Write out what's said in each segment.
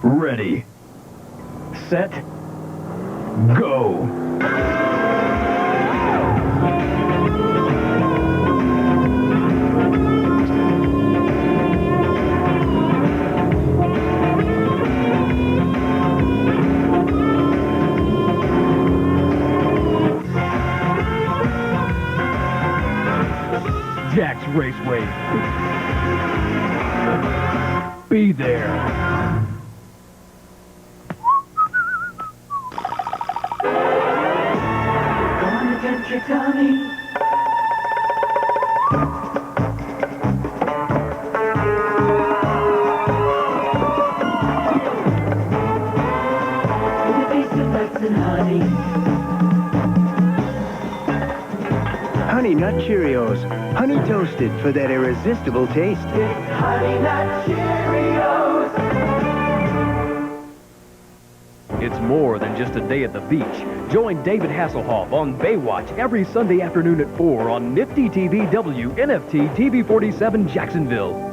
Ready. Set. Go. Jack's Raceway. Be there. Gonna get your tummy. With a piece of nuts and honey. Honey Nut Cheerios. Honey toasted for that irresistible taste. It's Honey Nut Cheerios. It's more than just a day at the beach. Join David Hasselhoff on Baywatch every Sunday afternoon at 4 on Nifty TV WNFT TV 47 Jacksonville.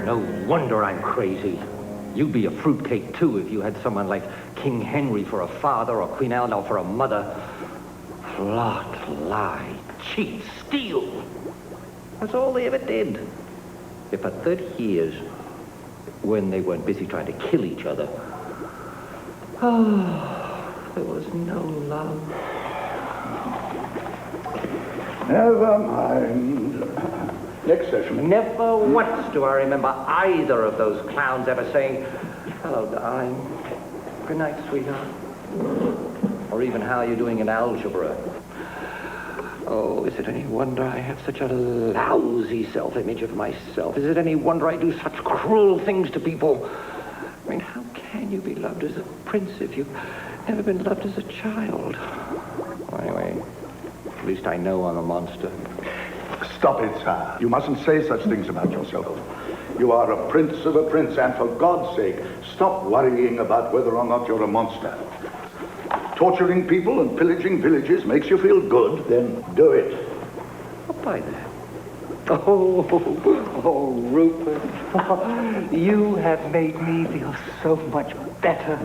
No wonder I'm crazy. You'd be a fruitcake, too, if you had someone like King Henry for a father or Queen Eleanor for a mother. Plot, lie, cheat, steal. That's all they ever did. If for 30 years, when they weren't busy trying to kill each other, there was no love. Never mind. Next session. Never once do I remember either of those clowns ever saying, "Hello, darling. Good night, sweetheart." Or even, "How are you doing in algebra?" Oh, is it any wonder I have such a lousy self-image of myself? Is it any wonder I do such cruel things to people? I mean, how can you be loved as a prince if you've never been loved as a child? Anyway, at least I know I'm a monster. Stop it, sir. You mustn't say such things about yourself. You are a prince of a prince, and for God's sake, stop worrying about whether or not you're a monster. Torturing people and pillaging villages makes you feel good, then do it. What by that? Oh, Rupert. You have made me feel so much better.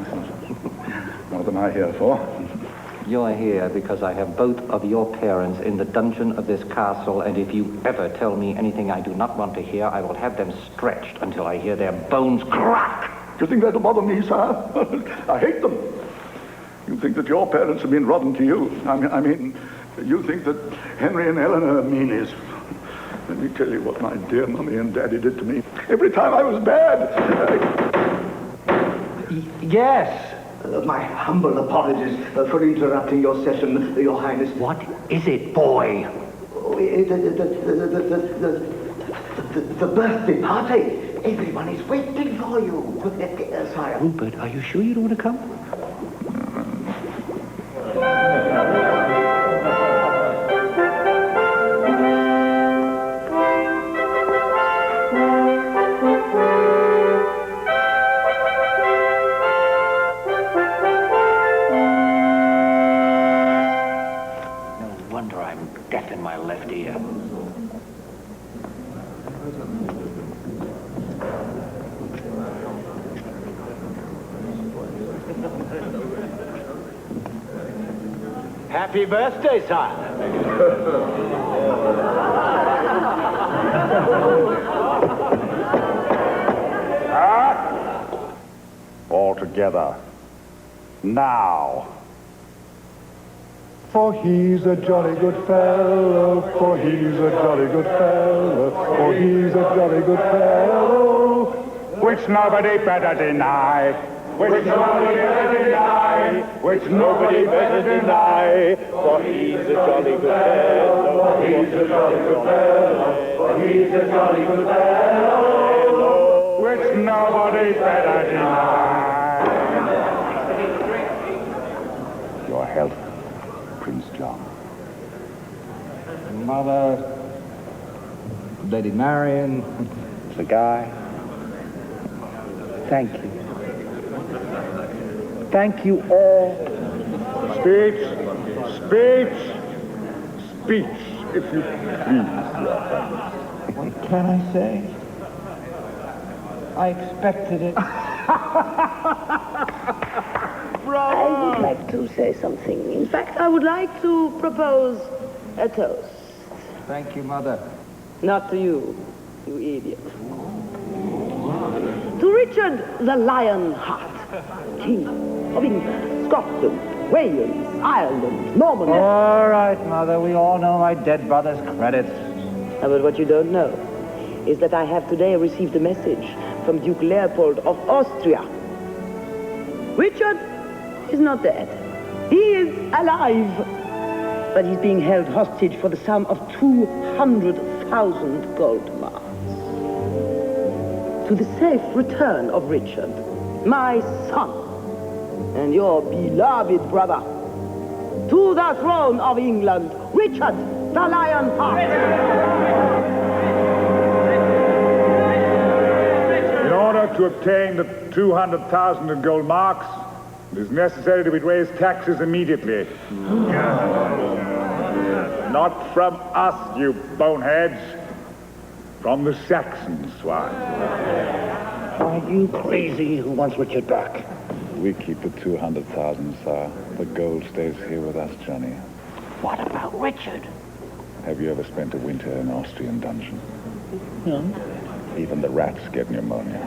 What am I here for? You're here because I have both of your parents in the dungeon of this castle, and if you ever tell me anything I do not want to hear, I will have them stretched until I hear their bones crack. Do you think that'll bother me, sir? I hate them. You think that your parents have been rotten to you. I mean, you think that Henry and Eleanor are meanies. Let me tell you what my dear Mummy and Daddy did to me. Every time I was bad. Yes. My humble apologies for interrupting your session, Your Highness. What is it, boy? The birthday party. Everyone is waiting for you. Sire. Rupert, are you sure you don't want to come? No wonder I'm deaf in my left ear. Happy birthday, sire. All together. Now. For he's a jolly good fellow, for he's a jolly good fellow, for he's a jolly good fellow, which nobody better deny, which nobody better deny, which nobody better deny, for he's a jolly good fellow, he's a jolly good fellow, for he's a jolly good fellow, which nobody better deny. Your health, Prince John. Mother, Lady Marion, The guy. Thank you. Thank you all. Speech, speech, speech, if you please. what can I say? I expected it. I would like to say something. In fact, I would like to propose a toast. Thank you, Mother. Not to you, you idiot. To Richard the Lionheart, King of England, Scotland, Wales, Ireland, Normandy. All right, Mother. We all know my dead brother's credits. But what you don't know is that I have today received a message from Duke Leopold of Austria. Richard is not dead. He is alive. But he's being held hostage for the sum of 200,000 gold marks. To the safe return of Richard, my son, and your beloved brother, to the throne of England, Richard the Lionheart. In order to obtain the 200,000 in gold marks, it is necessary that we raise taxes immediately. Not from us, you boneheads. From the Saxon swine. Are you crazy? Who wants Richard back? We keep the 200,000, sir. The gold stays here with us, Johnny. What about Richard? Have you ever spent a winter in an Austrian dungeon? No. Even the rats get pneumonia.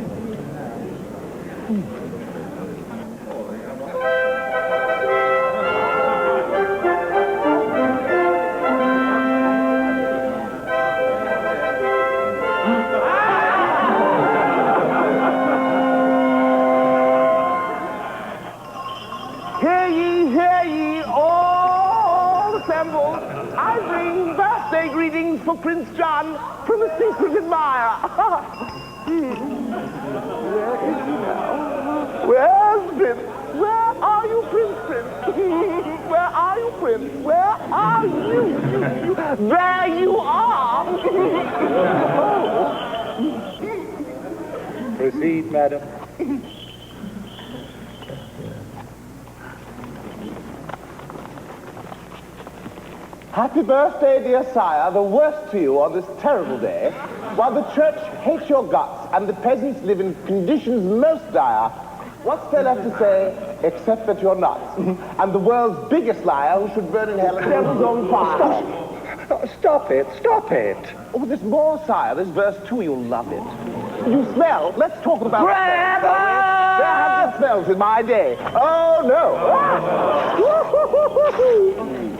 Hear ye, all assembled. I bring birthday greetings for Prince John from a secret admirer. Where is he now? Where's Prince? Where are you, Prince? Where are you, Prince? Where are you? There you are. Proceed, madam. Happy birthday, dear sire, the worst to you on this terrible day. While the church hates your guts and the peasants live in conditions most dire, what's there left to say except that you're nuts? And the world's biggest liar who should burn in hell and devil's own fire. Stop it, stop it. Oh, there's more, sire. There's verse 2, you'll love it. You smell. Let's talk about Grab smell. There have been smells in my day. Oh, no.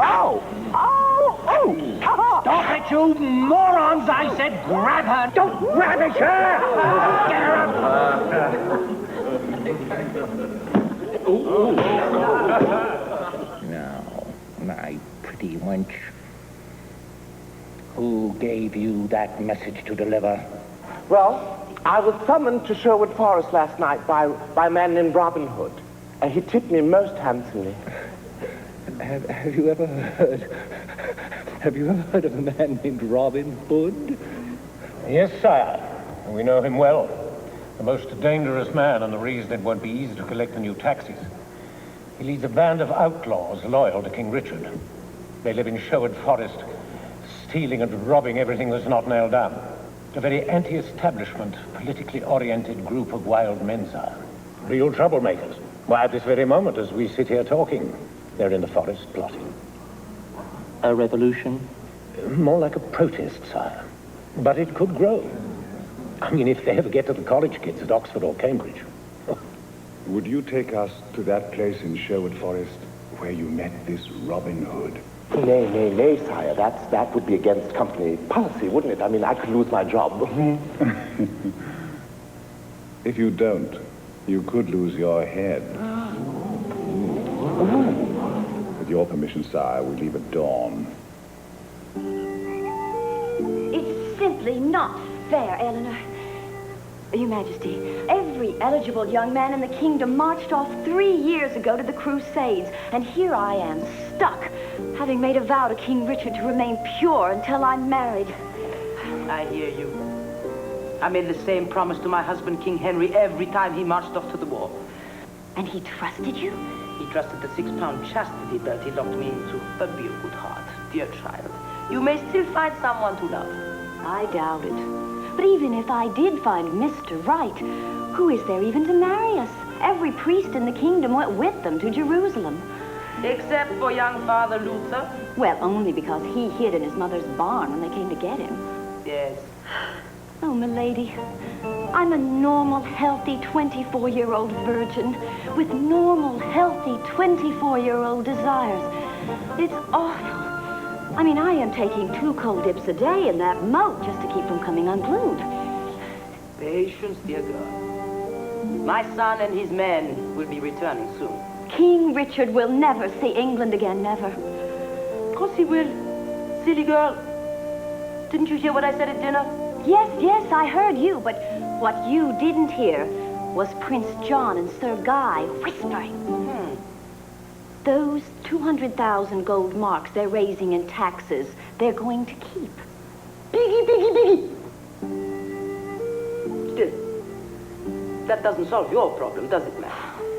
Ow. Oh, oh. Stop it, you morons! I said grab her! Don't ravish her! Get her up! Now, my pretty wench, who gave you that message to deliver? Well, I was summoned to Sherwood Forest last night by a man named Robin Hood. And he tipped me most handsomely. Have you ever heard of a man named Robin Hood? Yes, sire. We know him well. The most dangerous man, and the reason it won't be easy to collect the new taxes. He leads a band of outlaws loyal to King Richard. They live in Sherwood Forest, stealing and robbing everything that's not nailed down. A very anti-establishment, politically oriented group of wild men, sire. Real troublemakers. Why, at this very moment, as we sit here talking, they're in the forest plotting. A revolution? More like a protest, sire. But it could grow. I mean, if they ever get to the college kids at Oxford or Cambridge. Would you take us to that place in Sherwood Forest where you met this Robin Hood? Nay, sire. That would be against company policy, wouldn't it? I mean, I could lose my job. If you don't, you could lose your head. With your permission, sire, we leave at dawn. It's simply not fair, Eleanor. Your Majesty, every eligible young man in the kingdom marched off 3 years ago to the Crusades, and here I am, stuck, having made a vow to King Richard to remain pure until I'm married. I hear you. I made the same promise to my husband, King Henry, every time he marched off to the war. And he trusted you? He trusted the 6-pound chastity belt he locked me into. But be of good heart, dear child. You may still find someone to love. I doubt it. But even if I did find Mr. Right, who is there even to marry us? Every priest in the kingdom went with them to Jerusalem. Except for young Father Luther? Well, only because he hid in his mother's barn when they came to get him. Yes. Oh, milady, I'm a normal, healthy 24-year-old virgin with normal, healthy 24-year-old desires. It's awful. I mean, I am taking 2 cold dips a day in that moat just to keep from coming unglued. Patience, dear girl. My son and his men will be returning soon. King Richard will never see England again, never. Of course he will. Silly girl. Didn't you hear what I said at dinner? Yes, I heard you, but what you didn't hear was Prince John and Sir Guy whispering. Those 200,000 gold marks they're raising in taxes, they're going to keep. Biggie! Still, that doesn't solve your problem, does it, ma'am?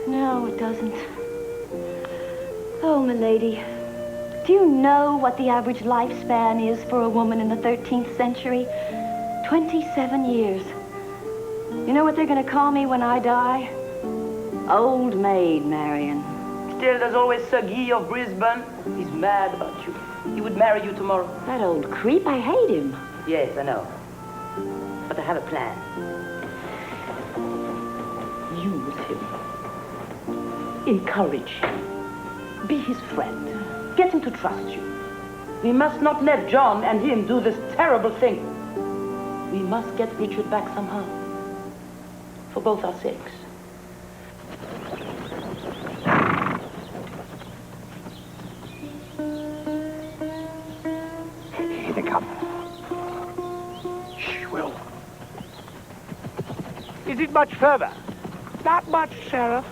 No, it doesn't. Oh, milady, do you know what the average lifespan is for a woman in the 13th century? 27 years. You know what they're going to call me when I die? Old maid, Marion. Still, there's always Sir Guy of Brisbane. He's mad about you. He would marry you tomorrow. That old creep, I hate him. Yes, I know. But I have a plan. Use him. Encourage him. Be his friend. Get him to trust you. We must not let John and him do this terrible thing. We must get Richard back somehow. For both our sakes. Here they come. Shh, Will. Is it much further? Not much, Sheriff.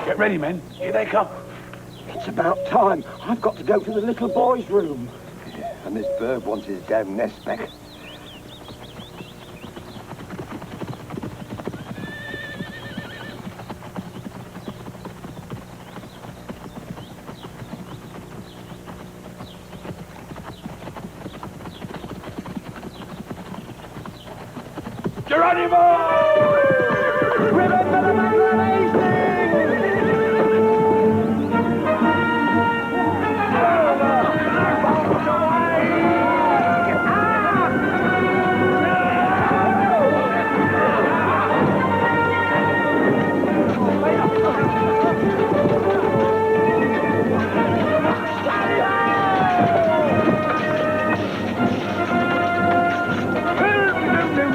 Get ready, men. Here they come. It's about time. I've got to go to the little boy's room. Yeah, and this bird wants his damn nest back.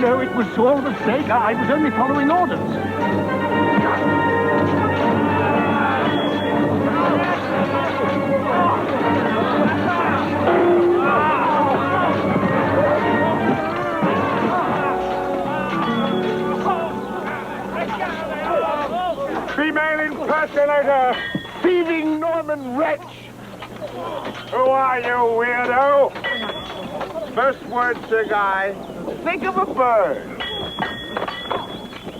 No, it was for all the sake. I was only following orders. Impersonator! Thieving Norman wretch! Who are you, weirdo? First word, Sir Guy. Think of a bird.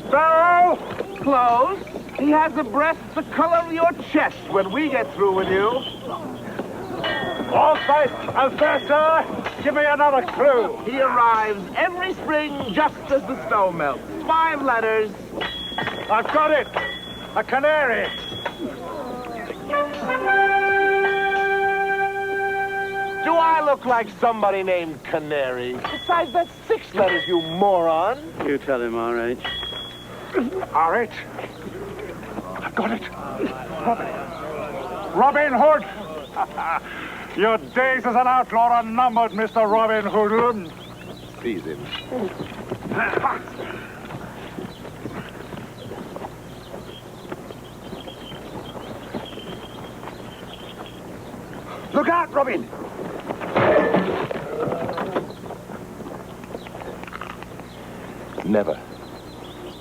Sparrow? Close. He has a breast the color of your chest when we get through with you. All sight, Alberta, give me another clue. He arrives every spring just as the snow melts. 5 letters. I've got it. A canary. Do I look like somebody named Canary? Besides, that's 6 letters, you moron. You tell him, R.H. R.H. I've got it. Robin Hood. Your days as an outlaw are numbered, Mr. Robin Hoodlum. Seize him. Look out, Robin. Never,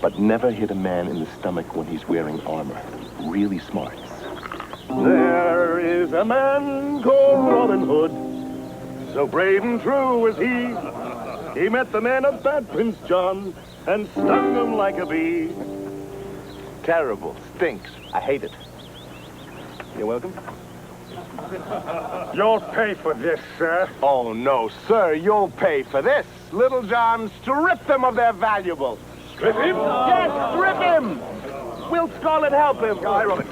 but never hit a man in the stomach when he's wearing armor. Really smart. There is a man called Robin Hood, so brave and true is he. He met the men of bad Prince John and stung them like a bee. Terrible. Stinks. I hate it. You're welcome. You'll pay for this, sir. Oh, no, sir, you'll pay for this. Little John, strip them of their valuables. Strip him? Yes, strip him. Will Scarlet help him? Hi, Robin.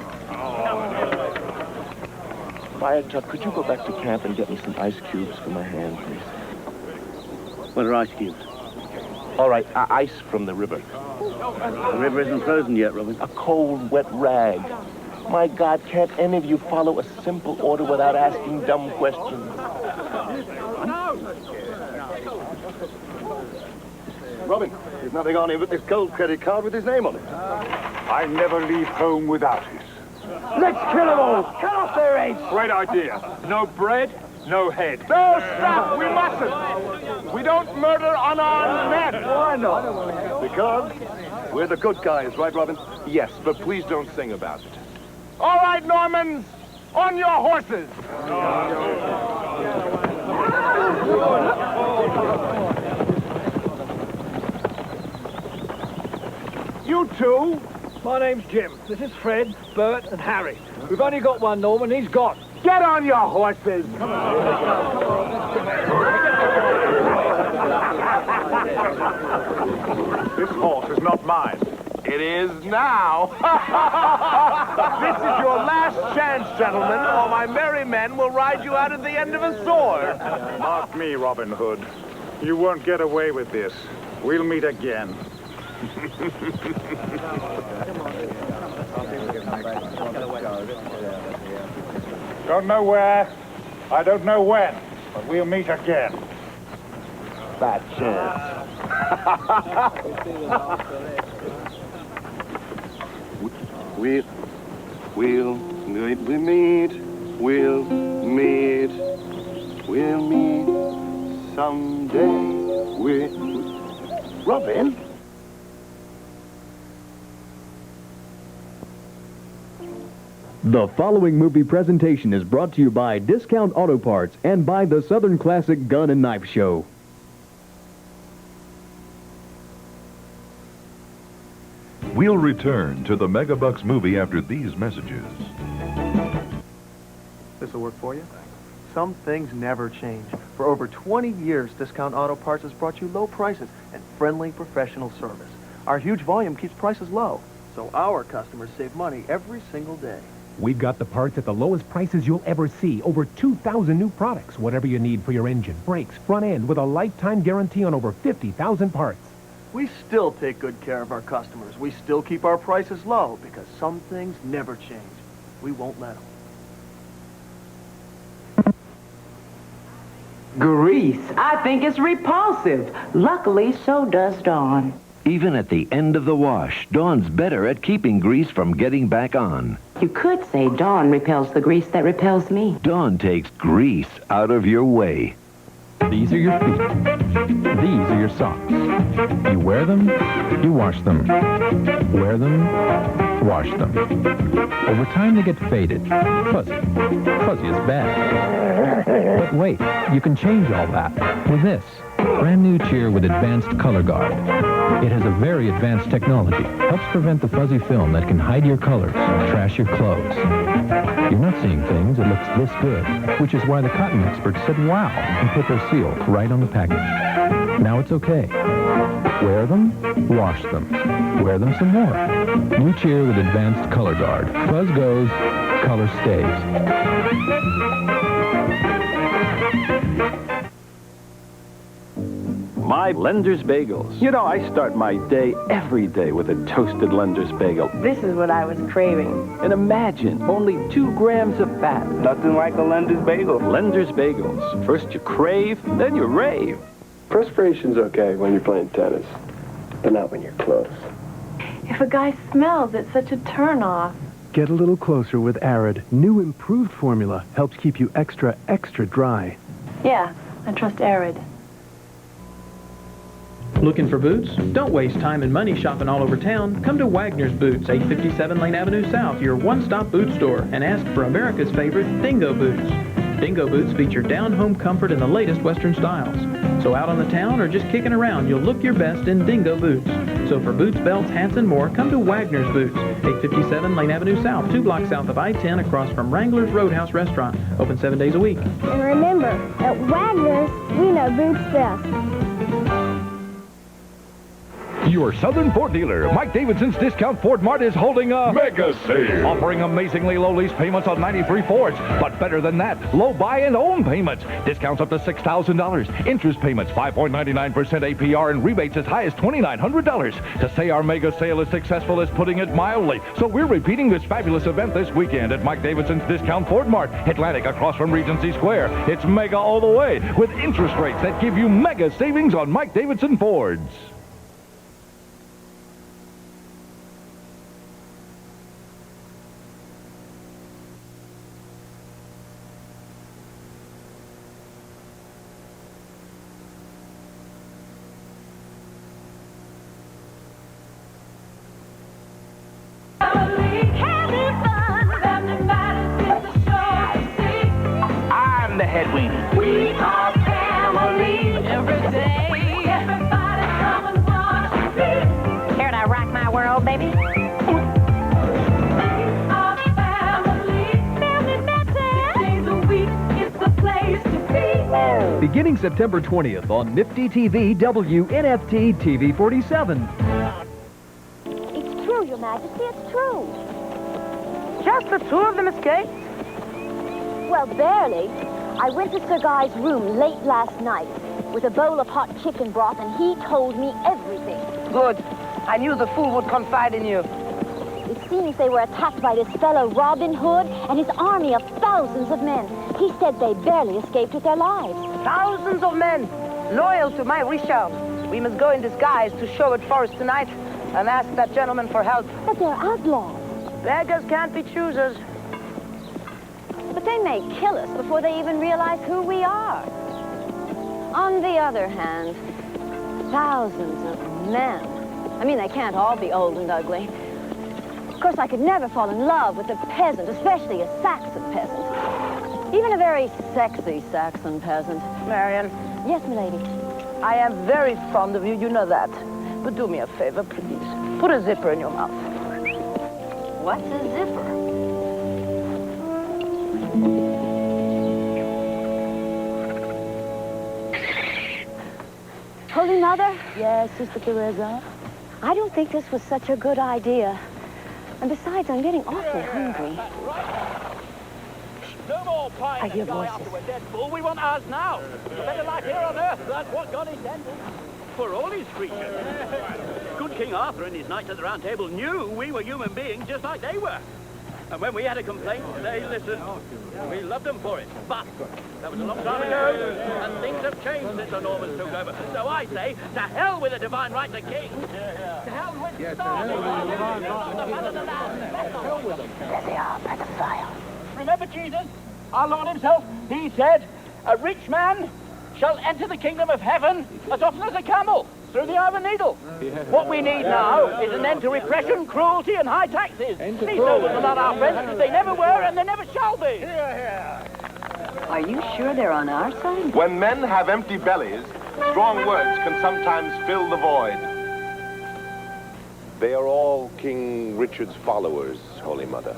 Fairchild, could you go back to camp and get me some ice cubes for my hand, please? What are ice cubes? All right, ice from the river. The river isn't frozen yet, Robin. A cold, wet rag. My God, can't any of you follow a simple order without asking dumb questions? Robin, there's nothing on him but this gold credit card with his name on it. I never leave home without it. Let's kill them all. Cut off their heads. Great idea. No bread, no head. No, stop. We mustn't. We don't murder unarmed men. Why not? Because we're the good guys, right, Robin? Yes, but please don't sing about it. All right, Normans, on your horses. You two. My name's Jim. This is Fred, Bert, and Harry. We've only got one Norman. He's gone. Get on your horses. This horse is not mine. It is now. This is your last chance, gentlemen, or my merry men will ride you out at the end of a sword. Mark me, Robin Hood. You won't get away with this. We'll meet again. Don't know where, I don't know when, but we'll meet again. Bad chance. We'll meet someday. Robin? The following movie presentation is brought to you by Discount Auto Parts and by the Southern Classic Gun and Knife Show. We'll return to the Megabucks movie after these messages. This'll work for you. Some things never change. For over 20 years, Discount Auto Parts has brought you low prices and friendly professional service. Our huge volume keeps prices low, so our customers save money every single day. We've got the parts at the lowest prices you'll ever see. Over 2,000 new products. Whatever you need for your engine, brakes, front end, with a lifetime guarantee on over 50,000 parts. We still take good care of our customers. We still keep our prices low because some things never change. We won't let them. Grease. I think it's repulsive. Luckily, so does Dawn. Even at the end of the wash, Dawn's better at keeping grease from getting back on. You could say Dawn repels the grease that repels me. Dawn takes grease out of your way. These are your feet. These are your socks. You wear them, you wash them. Wear them, wash them. Over time they get faded, fuzzy. Fuzzy is bad. But wait, you can change all that with this. Brand new cheer with advanced color guard. It has a very advanced technology. Helps prevent the fuzzy film that can hide your colors and trash your clothes. You're not seeing things that looks this good, which is why the cotton experts said wow and put their seal right on the package. Now it's okay. Wear them, wash them. Wear them some more. New cheer with advanced color guard. Fuzz goes, color stays. My Lender's Bagels. You know, I start my day every day with a toasted Lender's Bagel. This is what I was craving. And imagine, only 2 grams of fat. Nothing like a Lender's Bagel. Lender's Bagels. First you crave, then you rave. Perspiration's okay when you're playing tennis, but not when you're close. If a guy smells, it's such a turn-off. Get a little closer with Arid. New improved formula helps keep you extra, extra dry. Yeah, I trust Arid. Looking for boots? Don't waste time and money shopping all over town. Come to Wagner's Boots, 857 Lane Avenue South, your one-stop boot store, and ask for America's favorite Dingo Boots. Dingo Boots feature down-home comfort in the latest Western styles. So out on the town or just kicking around, you'll look your best in Dingo Boots. So for boots, belts, hats, and more, come to Wagner's Boots, 857 Lane Avenue South, 2 blocks south of I-10 across from Wrangler's Roadhouse Restaurant. Open 7 days a week. And remember, at Wagner's, we know boots best. Your Southern Ford dealer, Mike Davidson's Discount Ford Mart, is holding a mega sale, offering amazingly low lease payments on 93 Fords. But better than that, low buy and own payments. Discounts up to $6,000. Interest payments 5.99% APR and rebates as high as $2,900. To say our mega sale is successful is putting it mildly. So we're repeating this fabulous event this weekend at Mike Davidson's Discount Ford Mart, Atlantic, across from Regency Square. It's mega all the way, with interest rates that give you mega savings on Mike Davidson Fords. I'm the head weenie. We are family every day. Everybody come and watch me. Care to rock my world, baby? We are family. Family matters. 6 days a week is the place to be. Beginning September 20th on Nifty TV WNFT TV 47. It's true, Your Majesty, it's true. Just the 2 of them escaped? Well, barely. I went to Sir Guy's room late last night with a bowl of hot chicken broth, and he told me everything. Good. I knew the fool would confide in you. It seems they were attacked by this fellow Robin Hood and his army of thousands of men. He said they barely escaped with their lives. Thousands of men, loyal to my Richard. We must go in disguise to Sherwood Forest tonight and ask that gentleman for help. But they're outlaws. Beggars can't be choosers. But they may kill us before they even realize who we are. On the other hand, thousands of men. I mean, they can't all be old and ugly. Of course, I could never fall in love with a peasant, especially a Saxon peasant. Even a very sexy Saxon peasant. Marion. Yes, milady. I am very fond of you, you know that. But do me a favor, please. Put a zipper in your mouth. What's a zipper? Holy Mother? Yes, Sister Teresa? I don't think this was such a good idea. And besides, I'm getting awfully hungry. No more pie I hear and die voices. after we're dead, fool. We want ours now. A better life here on earth. That's what God intended for all his creatures. Good King Arthur and his knights at the Round Table knew we were human beings just like they were. And when we had a complaint, they listened. We loved them for it. But that was a long time ago, and things have changed since the Normans took over. So I say, to hell with the divine right to king. To hell with the stars. There they are, by the fire. Remember Jesus, our Lord himself, he said, a rich man shall enter the kingdom of heaven as often as a camel through the eye of a needle. What we need now is an end to repression, cruelty, and high taxes. These nobles are not our friends. They never were, and they never shall be. Are you sure they're on our side? When men have empty bellies, strong words can sometimes fill the void. They are all King Richard's followers, Holy Mother.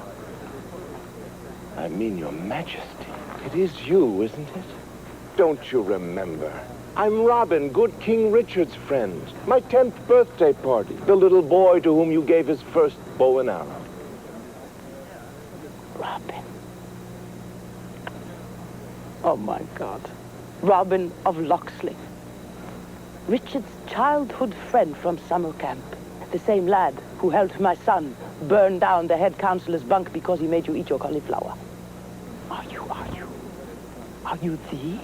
I mean, Your Majesty. It is you, isn't it? Don't you remember? I'm Robin, good King Richard's friend. My 10th birthday party. The little boy to whom you gave his first bow and arrow. Robin. Oh, my God. Robin of Locksley. Richard's childhood friend from summer camp. The same lad who helped my son burn down the head counselor's bunk because he made you eat your cauliflower. Are you the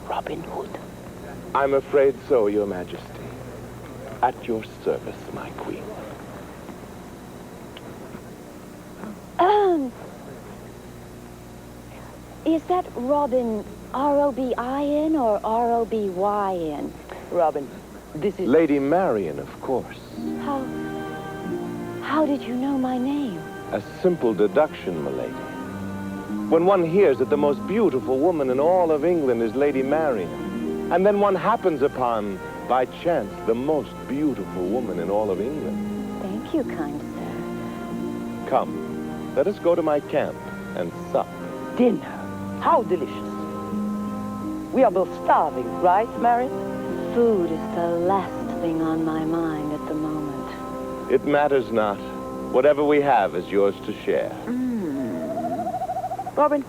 Robin Hood? I'm afraid so, Your Majesty. At your service, my queen. Is that Robin R-O-B-I-N or R-O-B-Y-N? Robin, this is... Lady Marian, of course. How did you know my name? A simple deduction, milady. When one hears that the most beautiful woman in all of England is Lady Marian, and then one happens upon, by chance, the most beautiful woman in all of England. Thank you, kind sir. Come, let us go to my camp and sup. Dinner. How delicious. We are both starving, right, Marian? Food is the last thing on my mind at the moment. It matters not. Whatever we have is yours to share. Robin,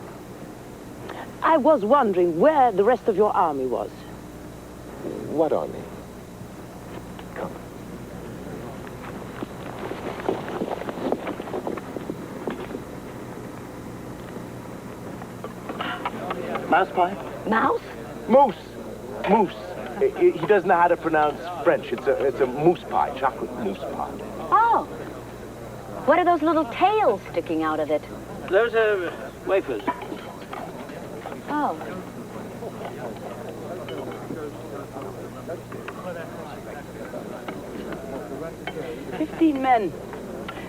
I was wondering where the rest of your army was. What army? Come. Mouse pie? Mouse? Moose. Moose. He doesn't know how to pronounce French. It's a moose pie, chocolate moose pie. Oh. What are those little tails sticking out of it? Those are wafers. Oh. "15 men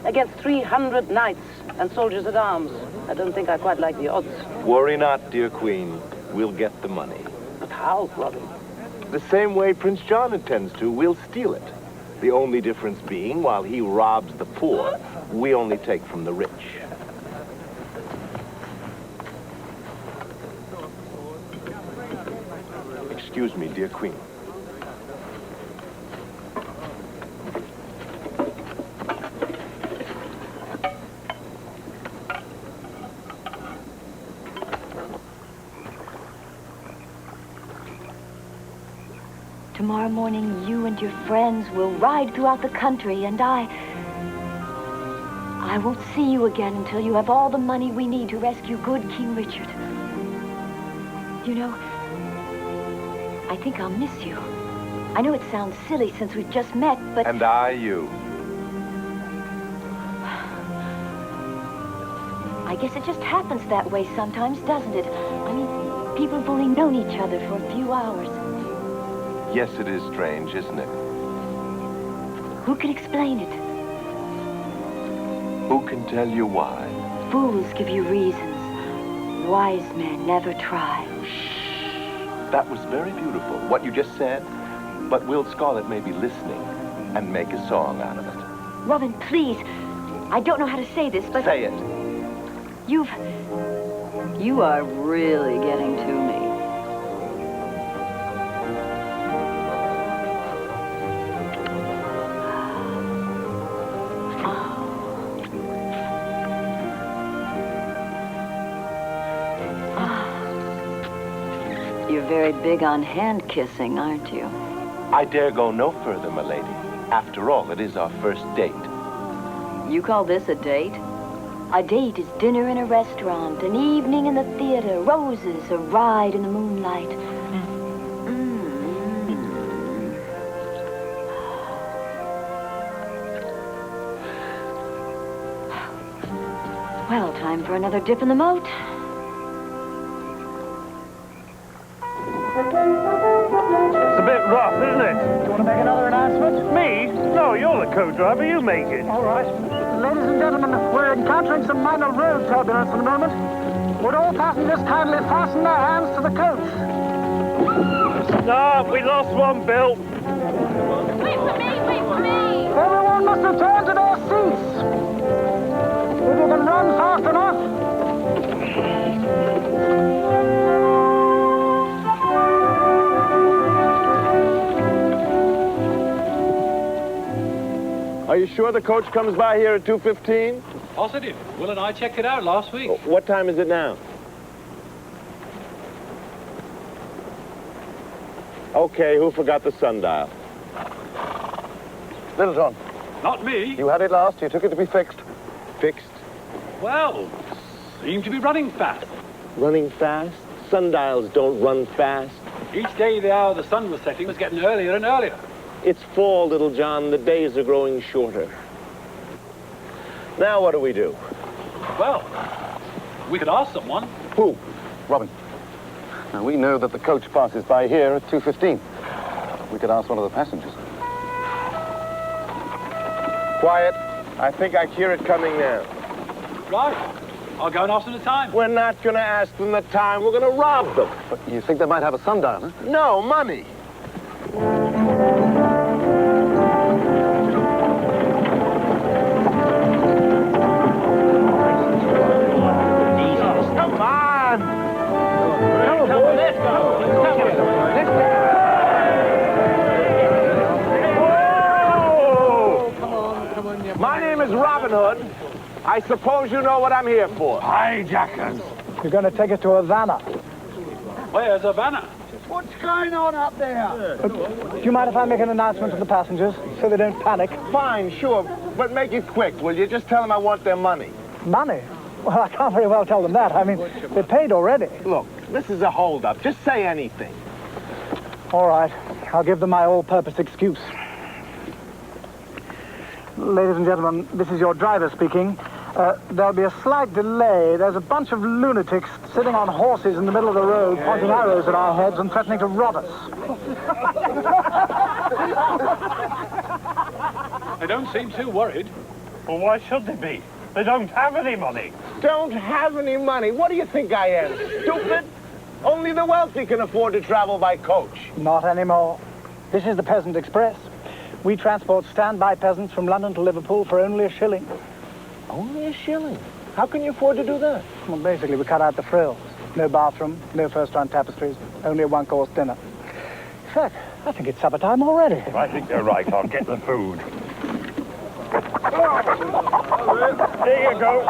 against 300 knights and soldiers at arms. I don't think I quite like the odds." Worry not, dear queen. We'll get the money. But how, Robin? The same way Prince John intends to. We'll steal it. The only difference being, while he robs the poor, we only take from the rich. Excuse me, dear queen. Tomorrow morning, you and your friends will ride throughout the country, and I won't see you again until you have all the money we need to rescue good King Richard. You know, I think I'll miss you. I know it sounds silly since we've just met, but... And I, you. I guess it just happens that way sometimes, doesn't it? I mean, people have only known each other for a few hours. Yes, it is strange, isn't it? Who can explain it? Who can tell you why? Fools give you reasons. Wise men never try. That was very beautiful, what you just said. But Will Scarlett may be listening and make a song out of it. Robin, please. I don't know how to say this, but... Say it. You are really getting to me. You're very big on hand kissing, aren't you? I dare go no further, milady. After all, it is our first date. You call this a date? A date is dinner in a restaurant, an evening in the theater, roses, a ride in the moonlight. Well, time for another dip in the moat. co-driver. You make it. All right. Ladies and gentlemen, we're encountering some minor road turbulence in a moment. Would all passengers kindly fasten their hands to the coach? Stop! We lost one, Bill. Wait for me, wait for me! Everyone must return to their seats. If you can run fast enough. Are you sure the coach comes by here at 2:15? Positive. Will and I checked it out last week. What time is it now? Okay, who forgot the sundial? Littlejohn. Not me. You had it last. You took it to be fixed. Fixed? Well, seem to be running fast. Running fast? Sundials don't run fast. Each day the hour the sun was setting was getting earlier and earlier. It's fall, little John. The days are growing shorter. Now what do we do? Well, we could ask someone. Who? Robin. Now, we know that the coach passes by here at 2:15. We could ask one of the passengers. Quiet. I think I hear it coming now. Right. I'll go and ask them the time. We're not going to ask them the time. We're going to rob them. But you think they might have a sundial, huh? No, money. Come on. Come on, let's go. Let's go. My name is Robin Hood. I suppose you know what I'm here for. Hijackers. You're going to take us to Havana. Where's Havana? What's going on up there? Do you mind if I make an announcement to the passengers so they don't panic? Fine, sure, but make it quick, will you? Just tell them I want their money. Money? Well, I can't very well tell them that. I mean, they paid already. Look, this is a holdup. Just say anything. All right. I'll give them my all-purpose excuse. Ladies and gentlemen, this is your driver speaking. There'll be a slight delay. There's a bunch of lunatics sitting on horses in the middle of the road, pointing arrows at our heads and threatening to rob us. They don't seem too worried. Well, why should they be? They don't have any money. Don't have any money? What do you think I am, stupid? Only the wealthy can afford to travel by coach. Not anymore. This is the Peasant Express. We transport standby peasants from London to Liverpool for only a shilling. Only a shilling? How can you afford to do that? Well, basically, we cut out the frills. No bathroom, no first-run tapestries, only a one-course dinner. In fact, I think it's supper time already. I think you're right. I'll get the food. There you go.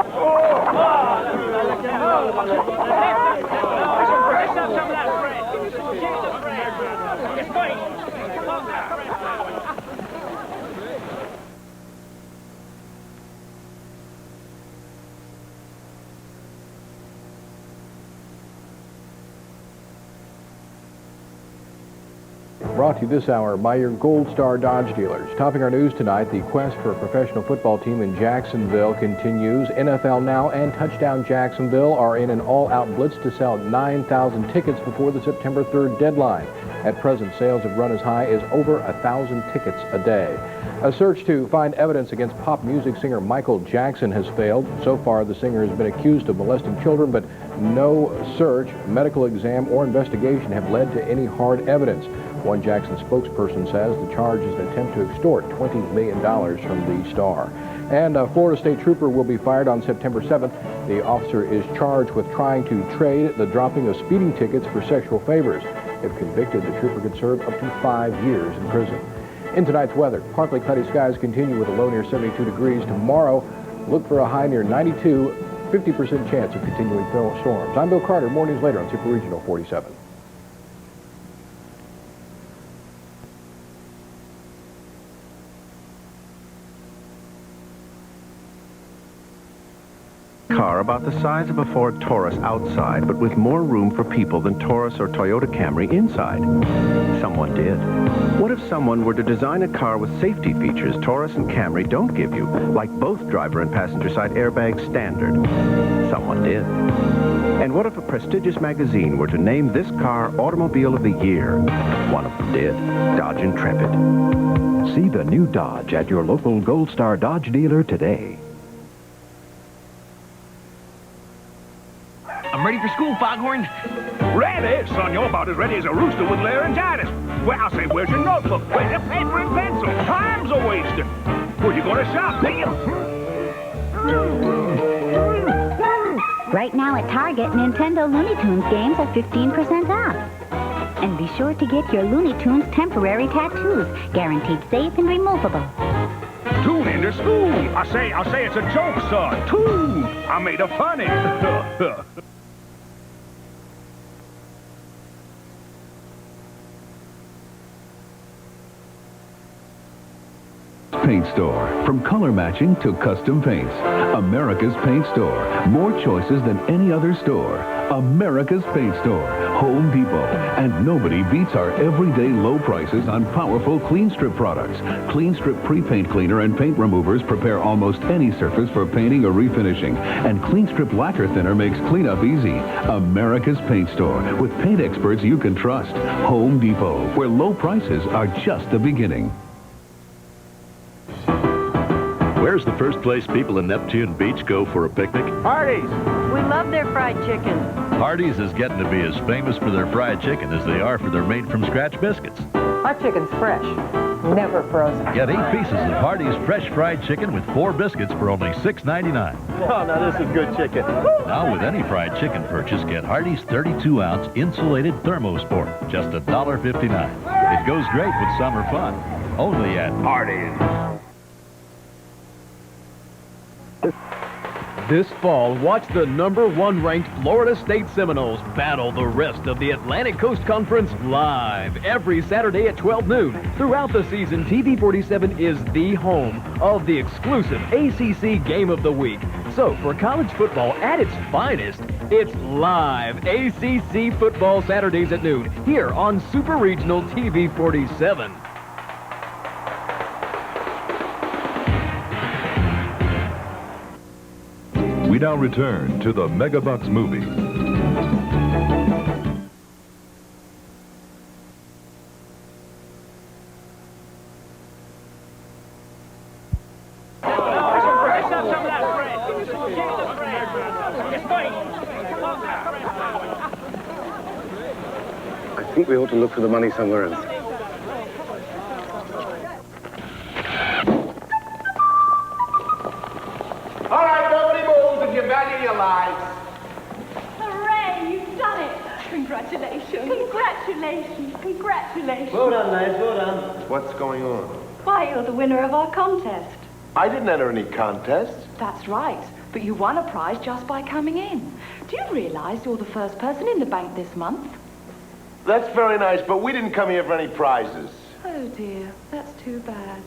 Brought to you this hour by your Gold Star Dodge dealers. Topping our news tonight, the quest for a professional football team in Jacksonville continues. NFL Now and Touchdown Jacksonville are in an all-out blitz to sell 9,000 tickets before the September 3rd deadline. At present, sales have run as high as over 1,000 tickets a day. A search to find evidence against pop music singer Michael Jackson has failed. So far, the singer has been accused of molesting children, but no search, medical exam, or investigation have led to any hard evidence. One Jackson spokesperson says the charge is an attempt to extort $20 million from the star. And a Florida State trooper will be fired on September 7th. The officer is charged with trying to trade the dropping of speeding tickets for sexual favors. If convicted, the trooper could serve up to 5 years in prison. In tonight's weather, partly cloudy skies continue with a low near 72 degrees. Tomorrow, look for a high near 92, 50% chance of continuing storms. I'm Bill Carter. More news later on Super Regional 47. Car about the size of a Ford Taurus outside, but with more room for people than Taurus or Toyota Camry inside. Someone did. What if someone were to design a car with safety features Taurus and Camry don't give you, like both driver and passenger side airbags standard? Someone did. And what if a prestigious magazine were to name this car Automobile of the Year? One of them did. Dodge Intrepid. See the new Dodge at your local Gold Star Dodge dealer today. I'm ready for school, Foghorn. Ready? Son, you're about as ready as a rooster with laryngitis. Well, I'll say, where's your notebook? Where's your paper and pencil? Time's a wasting. Where you going to shop, do you? Right now at Target, Nintendo Looney Tunes games are 15% off. And be sure to get your Looney Tunes temporary tattoos, guaranteed safe and removable. Tune into school. I'll say it's a joke, son. Tune. I made a funny. Paint Store. From color matching to custom paints. America's Paint Store. More choices than any other store. America's Paint Store. Home Depot. And nobody beats our everyday low prices on powerful Clean Strip products. Clean Strip pre-paint cleaner and paint removers prepare almost any surface for painting or refinishing. And Clean Strip lacquer thinner makes cleanup easy. America's Paint Store. With paint experts you can trust. Home Depot. Where low prices are just the beginning. Where's the first place people in Neptune Beach go for a picnic? Hardee's. We love their fried chicken. Hardee's is getting to be as famous for their fried chicken as they are for their made-from-scratch biscuits. Our chicken's fresh, never frozen. Get 8 pieces of Hardee's fresh fried chicken with 4 biscuits for only $6.99. Oh, now this is good chicken. Now with any fried chicken purchase, get Hardee's 32-ounce insulated Thermosport, just $1.59. It goes great with summer fun. Only at Hardee's. This fall, watch the #1 ranked Florida State Seminoles battle the rest of the Atlantic Coast Conference live every Saturday at 12 noon. Throughout the season, TV 47 is the home of the exclusive ACC Game of the Week. So, for college football at its finest, it's live ACC football Saturdays at noon here on Super Regional TV 47. We now return to the Megabucks movie. I think we ought to look for the money somewhere else. All right, nobody moves if you value your lives. Hooray, you've done it. Congratulations. Congratulations. Congratulations. Well done, lads, well done. What's going on? Why, you're the winner of our contest. I didn't enter any contest. That's right. But you won a prize just by coming in. Do you realize you're the first person in the bank this month? That's very nice, but we didn't come here for any prizes. Oh, dear. That's too bad.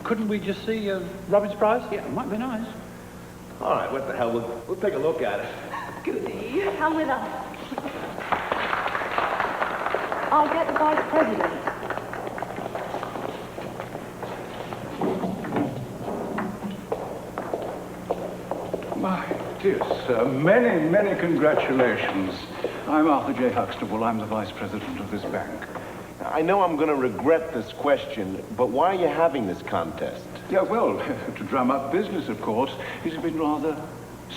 Couldn't we just see Robin's prize? Yeah, it might be nice. All right, what the hell? We'll take a look at it. Goody. Come with us. I'll get the vice president. My dear sir, many, many congratulations. I'm Arthur J. Huxtable. I'm the vice president of this bank. I know I'm going to regret this question, but why are you having this contest? Yeah, well, to drum up business, of course. It's been rather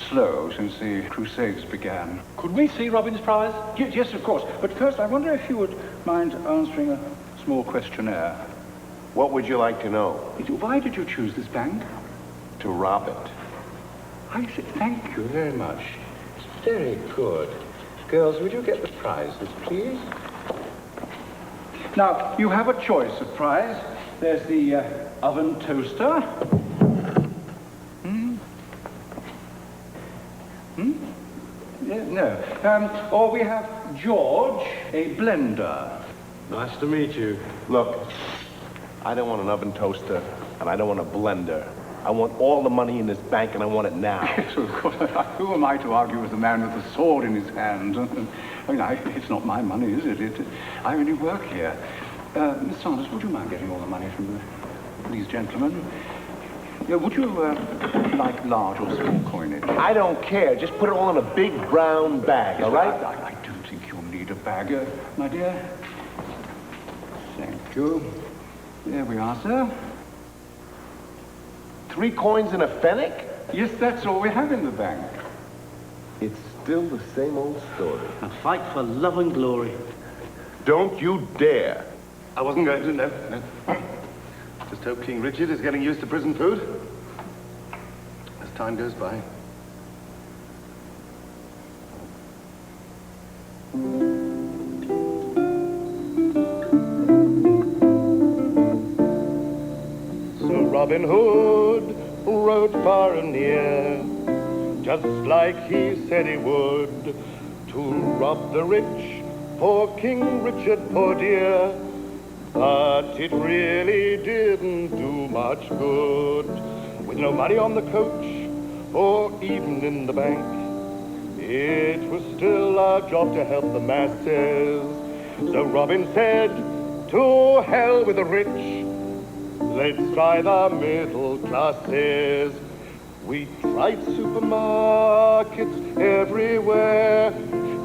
slow since the Crusades began. Could we see Robin's prize? Yes, of course. But first, I wonder if you would mind answering a small questionnaire. What would you like to know? Why did you choose this bank? To rob it. I said thank you very much. Very good. Girls, would you get the prizes, please? Now, you have a choice of prize. There's the oven toaster. Yeah, no. Or we have George, a blender. Nice to meet you. Look, I don't want an oven toaster, and I don't want a blender. I want all the money in this bank, and I want it now. Yes, of course. Who am I to argue with the man with the sword in his hand? I mean, it's not my money, is it? I only work here. Miss Sanders, would you mind getting all the money from these gentlemen? Would you like large or small coinage? I don't care. Just put it all in a big brown bag, all right? I do think you'll need a bag, my dear. Thank you. There we are, sir. 3 coins and a fennec? Yes, that's all we have in the bank. It's still the same old story. A fight for love and glory. Don't you dare. I wasn't going to, no. Just hope King Richard is getting used to prison food as time goes by. So Robin Hood rode far and near, just like he said he would, to rob the rich for King Richard, poor dear. But it really didn't do much good. With no money on the coach or even in the bank, it was still our job to help the masses. So Robin said, to hell with the rich, let's try the middle classes. We tried supermarkets everywhere.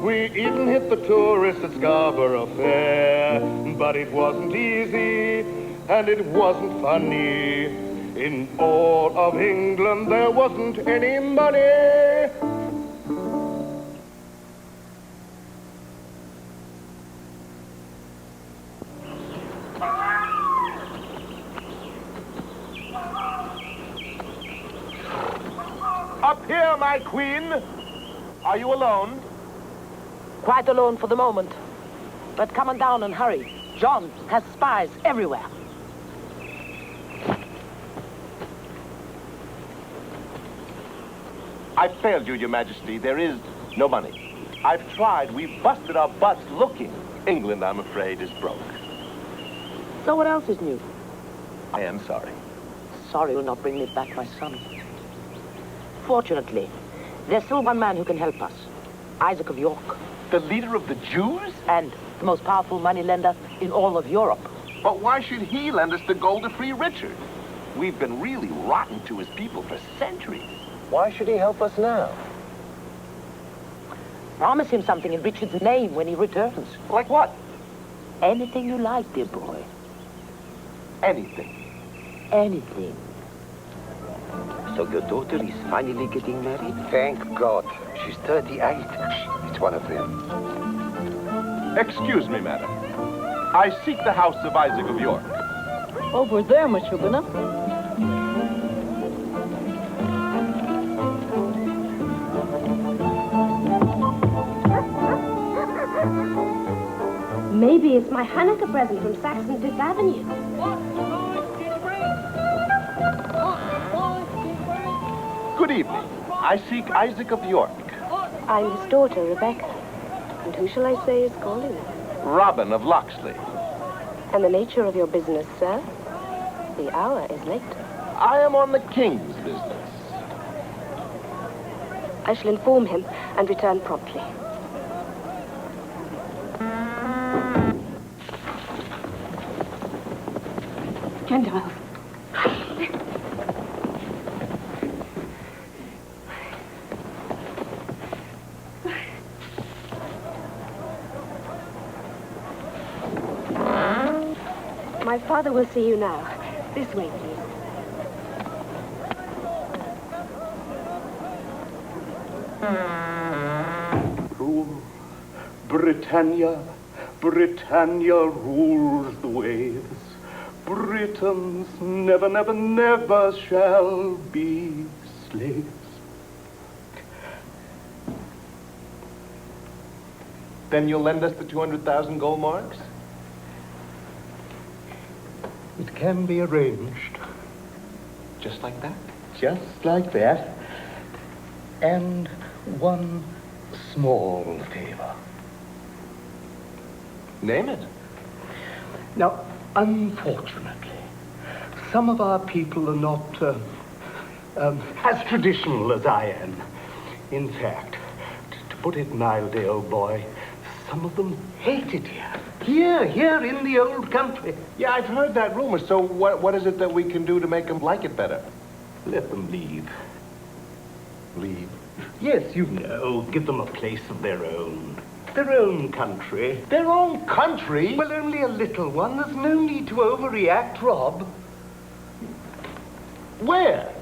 We even hit the tourists at Scarborough Fair. But it wasn't easy, and it wasn't funny. In all of England, there wasn't any money. Up here, my queen. Are you alone? Quite alone for the moment. But come on down and hurry. John has spies everywhere. I failed you, Your Majesty. There is no money. I've tried. We've busted our butts looking. England, I'm afraid, is broke. So what else is new? I am sorry. Sorry will not bring me back my son. Fortunately, there's still one man who can help us. Isaac of York. The leader of the Jews? And the most powerful moneylender in all of Europe. But why should he lend us the gold to free Richard? We've been really rotten to his people for centuries. Why should he help us now? Promise him something in Richard's name when he returns. Like what? Anything you like, dear boy. Anything. Anything. So your daughter is finally getting married? Thank God. She's 38. It's one of them. Excuse me, madam. I seek the house of Isaac of York. Over there, Monsieur Bennett. Maybe it's my Hanukkah present from Saxon Fifth Avenue. Good evening. I seek Isaac of York. I'm his daughter, Rebecca. And who shall I say is calling? Robin of Locksley. And the nature of your business, sir? The hour is late. I am on the king's business. I shall inform him and return promptly. Gandalf. My father will see you now. This way, please. Rule. Britannia, Britannia rules the waves. Britons never, never, never shall be slaves. Then you'll lend us the 200,000 gold marks? It can be arranged. Just like that? Just like that. And one small favor. Name it. Now, unfortunately, some of our people are not as traditional as I am. In fact, to put it mildly, old boy, some of them hate it here. Here in the old country. Yeah, I've heard that rumor. So what is it that we can do to make them like it better? Let them leave. Leave? Yes, you know, give them a place of their own. Their own country. Their own country? Well, only a little one. There's no need to overreact, Rob. Where?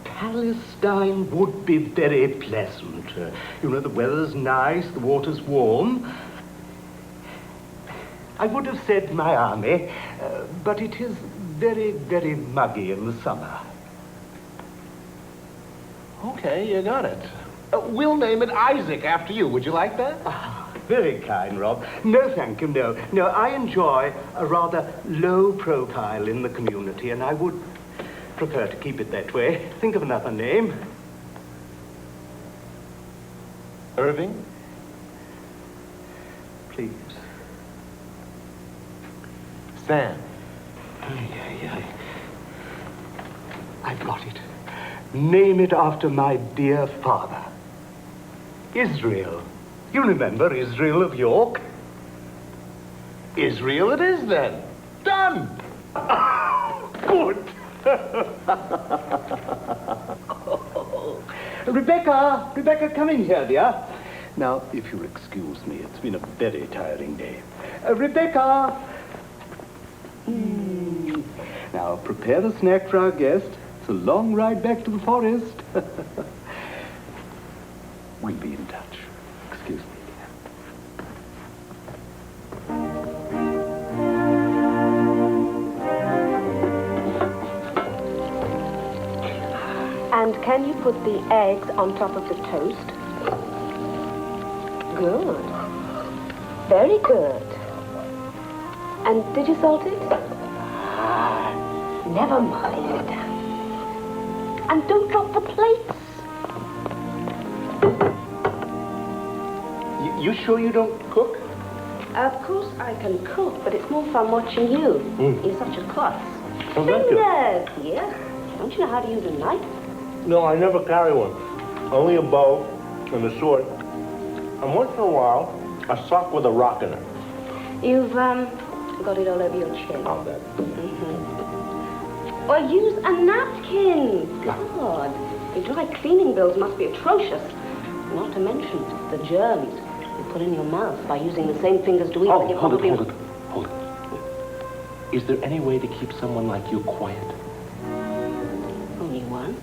Palestine would be very pleasant. You know, the weather's nice, the water's warm. I would have said Miami, but it is very, very muggy in the summer. Okay, you got it. We'll name it Isaac after you. Would you like that? Very kind, Rob. No, thank you, no. No, I enjoy a rather low profile in the community, and I would prefer to keep it that way. Think of another name. Irving? Please. Sam. I've got it. Name it after my dear father. Israel. You remember Israel of York? Israel it is, then. Done! Good. Rebecca, come in here, dear. Now, if you'll excuse me, it's been a very tiring day. Rebecca! Now, prepare a snack for our guest. It's a long ride back to the forest. We'll be in touch. Excuse me. And can you put the eggs on top of the toast? Good. Very good. And did you salt it? Never mind. And don't drop the plates. You sure you don't cook? Of course I can cook, but it's more fun watching you. You're such a klutz. Oh, thank you. Fingers, dear. Don't you know how to use a knife? No, I never carry one. Only a bow and a sword. And once in a while, a sock with a rock in it. You've, got it all over your chin. I'll bet. Or use a napkin. God, your dry cleaning bills must be atrocious. Not to mention the germs you put in your mouth by using the same fingers to eat. Oh, hold it. Is there any way to keep someone like you quiet? Only one.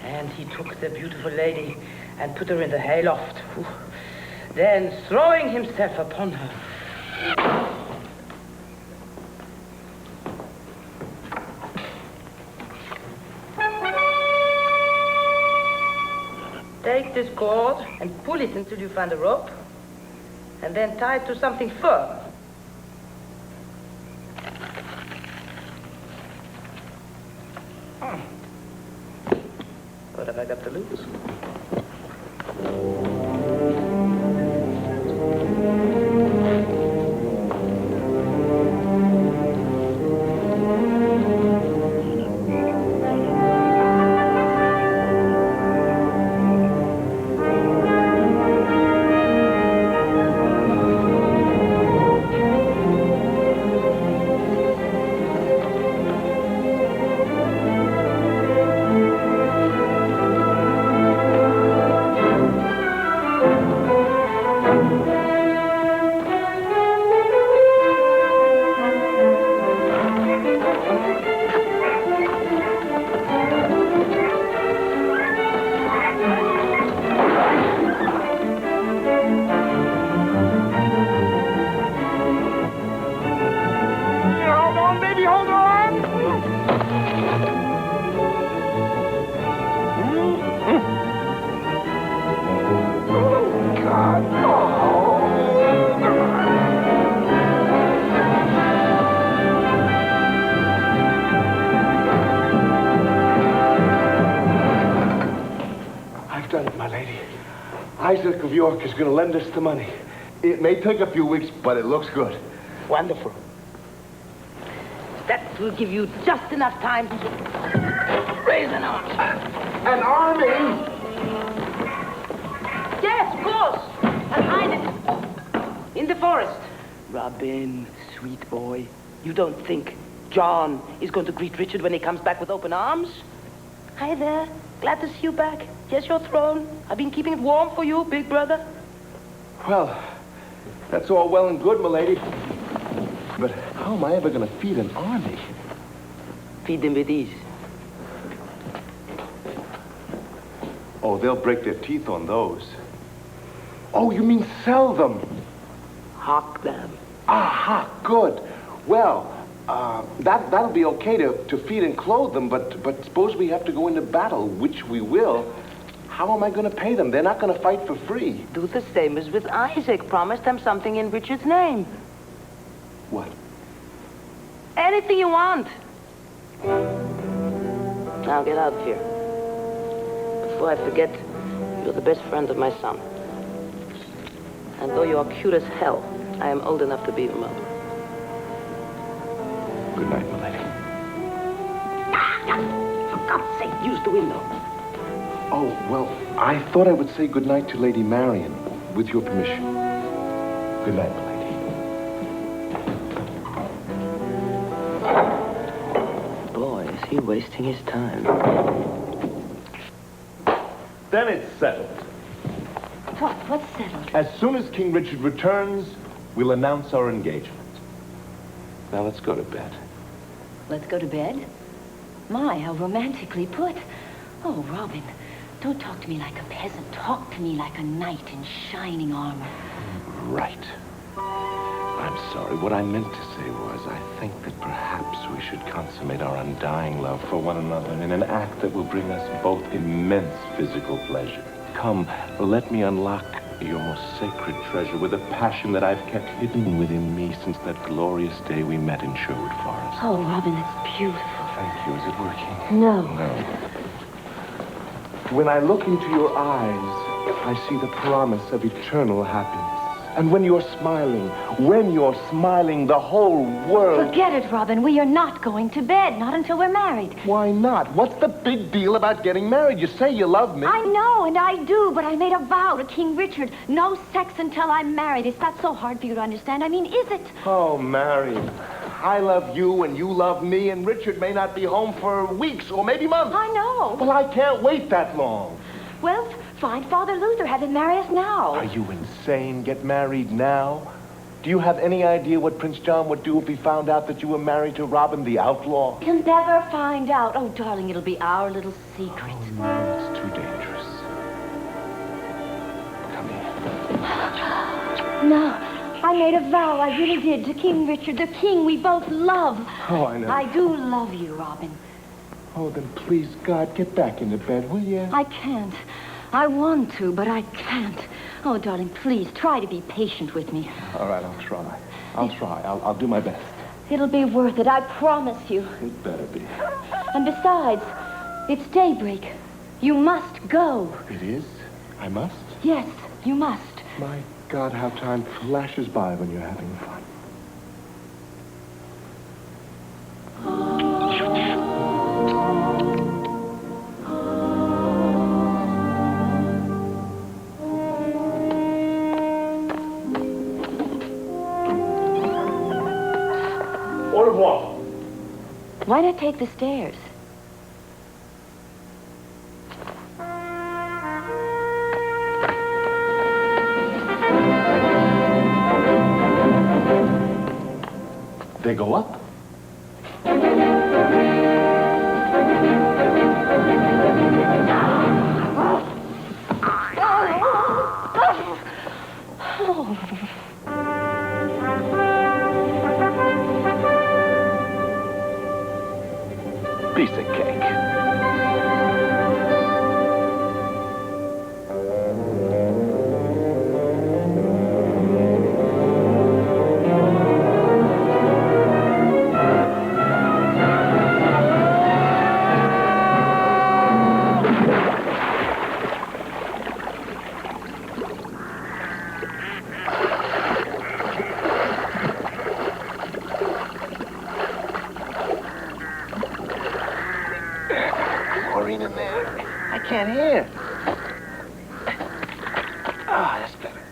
And he took the beautiful lady and put her in the hayloft. Then, throwing himself upon her, take this cord and pull it until you find a rope, and then tie it to something firm. What have I got to lose? Isaac of York is going to lend us the money. It may take a few weeks, but it looks good. Wonderful. That will give you just enough time to raise an army. An army? Yes, of course. And hide it in the forest. Robin, sweet boy, you don't think John is going to greet Richard when he comes back with open arms? Hi there. Glad to see you back. Here's your throne. I've been keeping it warm for you, big brother. Well, that's all well and good, milady. But how am I ever going to feed an army? Feed them with ease. Oh, they'll break their teeth on those. Oh, you mean sell them? Hawk them. Aha, good. Well, that'll be okay to feed and clothe them, but suppose we have to go into battle, which we will. How am I going to pay them? They're not going to fight for free. Do the same as with Isaac. Promise them something in Richard's name. What? Anything you want. Now get out of here. Before I forget, you're the best friend of my son. And though you're cute as hell, I am old enough to be your mother. Good night, milady. For God's sake, use the window. Oh, well, I thought I would say good night to Lady Marion, with your permission. Good night, milady. Boy, is he wasting his time. Then it's settled. What? What's settled? As soon as King Richard returns, we'll announce our engagement. Now let's go to bed. Let's go to bed? My, how romantically put. Oh, Robin, don't talk to me like a peasant. Talk to me like a knight in shining armor. Right. I'm sorry. What I meant to say was, I think that perhaps we should consummate our undying love for one another in an act that will bring us both immense physical pleasure. Come, let me unlock your most sacred treasure with a passion that I've kept hidden within me since that glorious day we met in Sherwood Forest. Oh, Robin, that's beautiful. Thank you. Is it working? No. No. When I look into your eyes, I see the promise of eternal happiness. And when you're smiling, the whole world... Forget it, Robin. We are not going to bed. Not until we're married. Why not? What's the big deal about getting married? You say you love me. I know, and I do, but I made a vow to King Richard. No sex until I'm married. Is that so hard for you to understand? I mean, is it? Oh, Marion, I love you and you love me, and Richard may not be home for weeks or maybe months. I know. Well, I can't wait that long. Well, find Father Luther. Have him marry us now. Are you insane? Get married now? Do you have any idea what Prince John would do if he found out that you were married to Robin the outlaw? He'll never find out. Oh, darling, it'll be our little secret. Oh, no, it's too dangerous. Come here. No, I made a vow. I really did. To King Richard, the king we both love. Oh, I know. I do love you, Robin. Oh, then please, God, get back into bed, will you? I can't. I want to, but I can't. Oh, darling, please, try to be patient with me. All right, I'll try. I'll do my best. It'll be worth it, I promise you. It better be. And besides, it's daybreak. You must go. It is? I must? Yes, you must. My God, how time flashes by when you're having fun. Au revoir. Why not take the stairs? They go up. Piece of cake. Chlorine in there. I can't hear. Ah, that's better.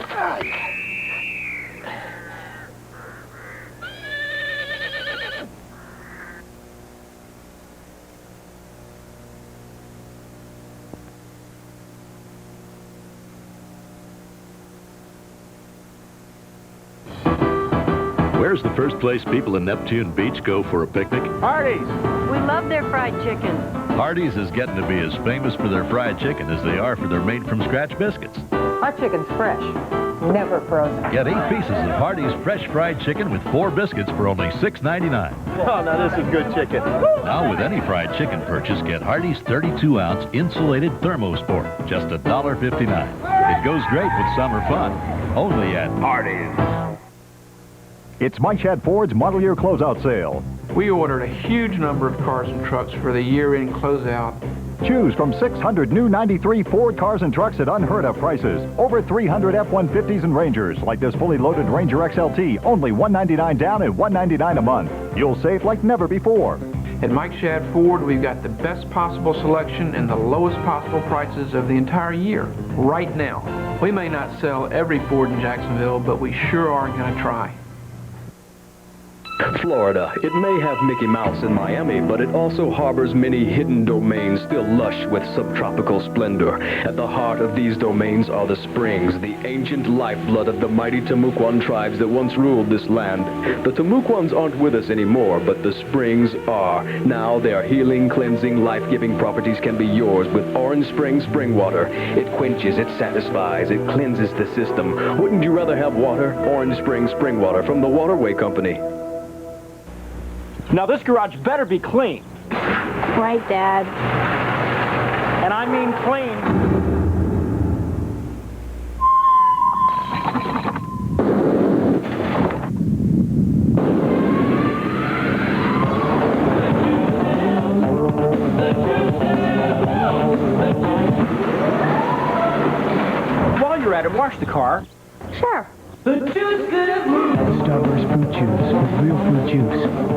Ah, yeah. Where's the first place people in Neptune Beach go for a picnic? Hardee's. We love their fried chicken. Hardee's is getting to be as famous for their fried chicken as they are for their made-from-scratch biscuits. Our chicken's fresh, never frozen. Get 8 pieces of Hardee's fresh fried chicken with 4 biscuits for only $6.99. Oh, now this is good chicken. Now with any fried chicken purchase, get Hardee's 32-ounce insulated thermosport, just $1.59. It goes great with summer fun, only at Hardee's. It's Mike Shad Ford's Model Year Closeout Sale. We ordered a huge number of cars and trucks for the year-end closeout. Choose from 600 new 93 Ford cars and trucks at unheard-of prices. Over 300 F-150s and Rangers, like this fully loaded Ranger XLT, only $199 down and $199 a month. You'll save like never before. At Mike Shad Ford, we've got the best possible selection and the lowest possible prices of the entire year, right now. We may not sell every Ford in Jacksonville, but we sure are going to try. Florida. It may have Mickey Mouse in Miami, but it also harbors many hidden domains still lush with subtropical splendor. At the heart of these domains are the springs, the ancient lifeblood of the mighty Timucuan tribes that once ruled this land. The Timucuans aren't with us anymore, but the springs are. Now their healing, cleansing, life-giving properties can be yours with Orange Spring spring water. It quenches, it satisfies, it cleanses the system. Wouldn't you rather have water? Orange Spring spring water from the Waterway Company. Now this garage better be clean. Right, Dad. And I mean clean. While you're at it, wash the car. Sure. The juice good as moved. Starburst fruit juice with real fruit juice.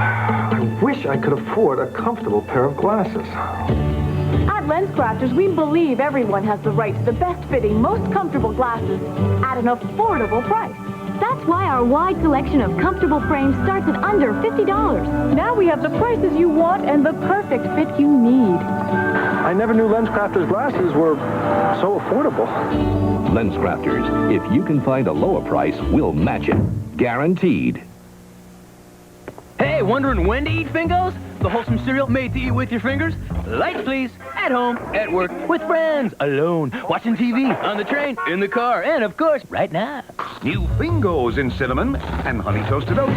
I wish I could afford a comfortable pair of glasses. At LensCrafters, we believe everyone has the right to the best-fitting, most comfortable glasses at an affordable price. That's why our wide selection of comfortable frames starts at under $50. Now we have the prices you want and the perfect fit you need. I never knew LensCrafters glasses were so affordable. LensCrafters. If you can find a lower price, we'll match it. Guaranteed. Hey, wondering when to eat Fingos? The wholesome cereal made to eat with your fingers? Lights, please. At home, at work, with friends, alone, watching TV, on the train, in the car, and, of course, right now. New Fingos in cinnamon and honey toasted oat.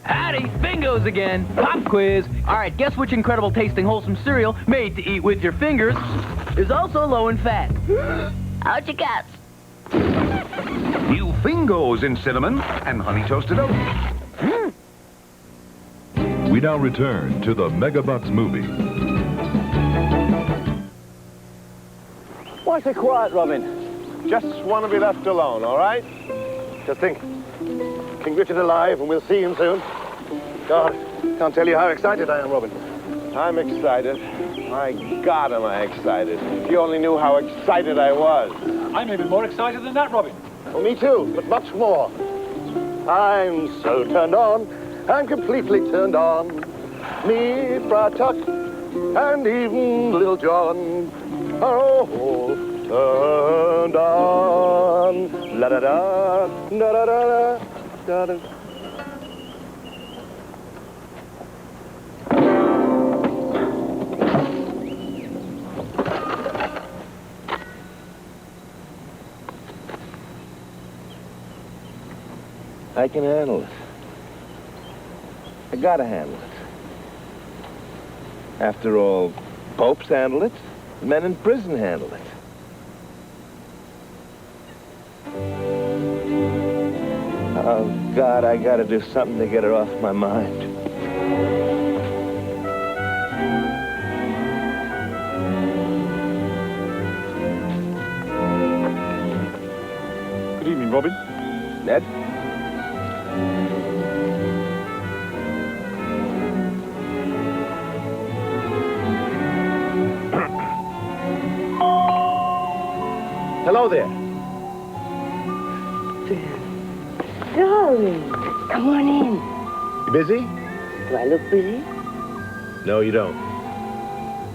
Howdy, Fingos again. Pop quiz. All right, guess which incredible tasting wholesome cereal made to eat with your fingers is also low in fat? How'd you guess? New Fingos in cinnamon and honey toasted oat. We now return to the Megabucks movie. Why so quiet, Robin? Just want to be left alone, all right? Just think. King Richard alive, and we'll see him soon. God, can't tell you how excited I am, Robin. I'm excited. My God, am I excited. If you only knew how excited I was. I'm even more excited than that, Robin. Well, me too, but much more. I'm so turned on. I'm completely turned on. Me, Friar Tuck, and even Little John are all turned on. La da da, da da da da da. I can handle it. I gotta handle it. After all, popes handle it, men in prison handle it. Oh, God, I gotta do something to get her off my mind. Good evening, Robin. Ned? Hello there. Darling, come on in. You busy? Do I look busy? No, you don't.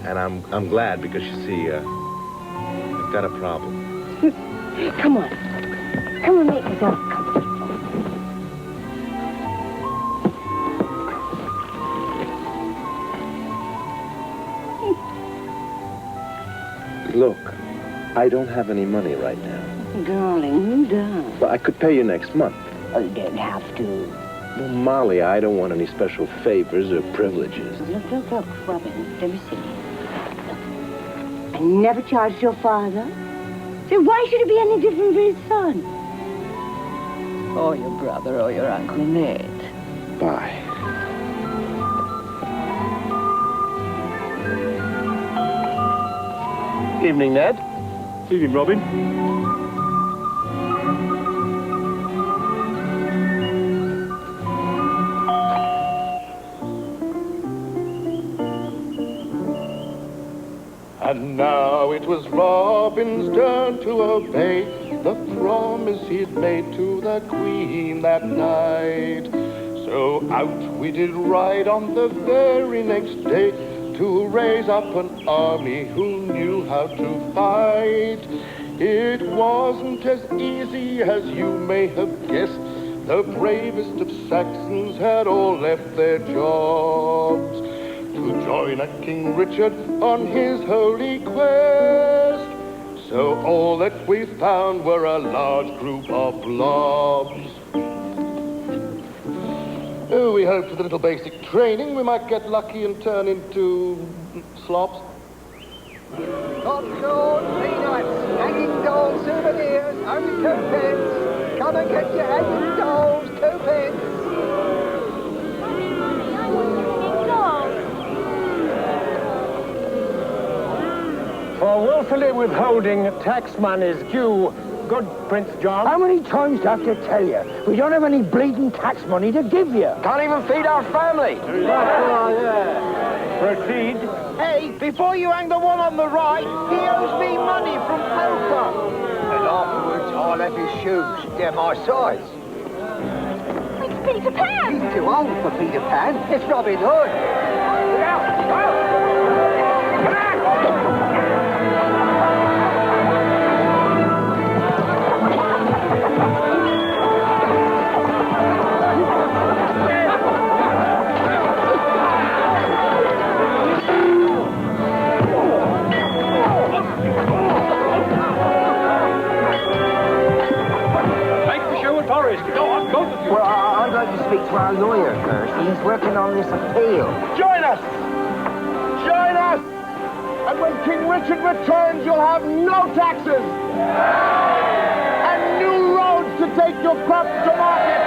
And I'm glad because you see, I've got a problem. Come on. Come on, make yourself comfortable. Look, I don't have any money right now. Darling, who does? But I could pay you next month. Oh, you don't have to. Well, Molly, I don't want any special favors or privileges. Look, Robin, let me see. I never charged your father. So why should it be any different for his son? Or your brother or your Uncle Ned. Bye. Evening, Ned. Evening, Robin. And now it was Robin's turn to obey the promise he'd made to the Queen that night. So out we did ride on the very next day to raise up an army who knew how to fight. It wasn't as easy as you may have guessed. The bravest of Saxons had all left their jobs to join a King Richard on his holy quest. So all that we found were a large group of blobs. Oh, we hoped with a little basic training we might get lucky and turn into slops. Popcorn, peanuts, hanging doll souvenirs, only 2 pence. Come and get your hanging dolls, 2 pence. For willfully withholding tax monies due, good Prince John. How many times do I have to tell you? We don't have any bleeding tax money to give you. Can't even feed our family. Proceed. Hey, before you hang the one on the right, he owes me money from poker. And afterwards, I'll have his shoes. They're my size. It's Peter Pan! He's too old for Peter Pan. It's Robin Hood. Look out! Well, I'd like to speak to our lawyer first. He's working on this appeal. Join us! Join us! And when King Richard returns, you'll have no taxes! And new roads to take your crops to market!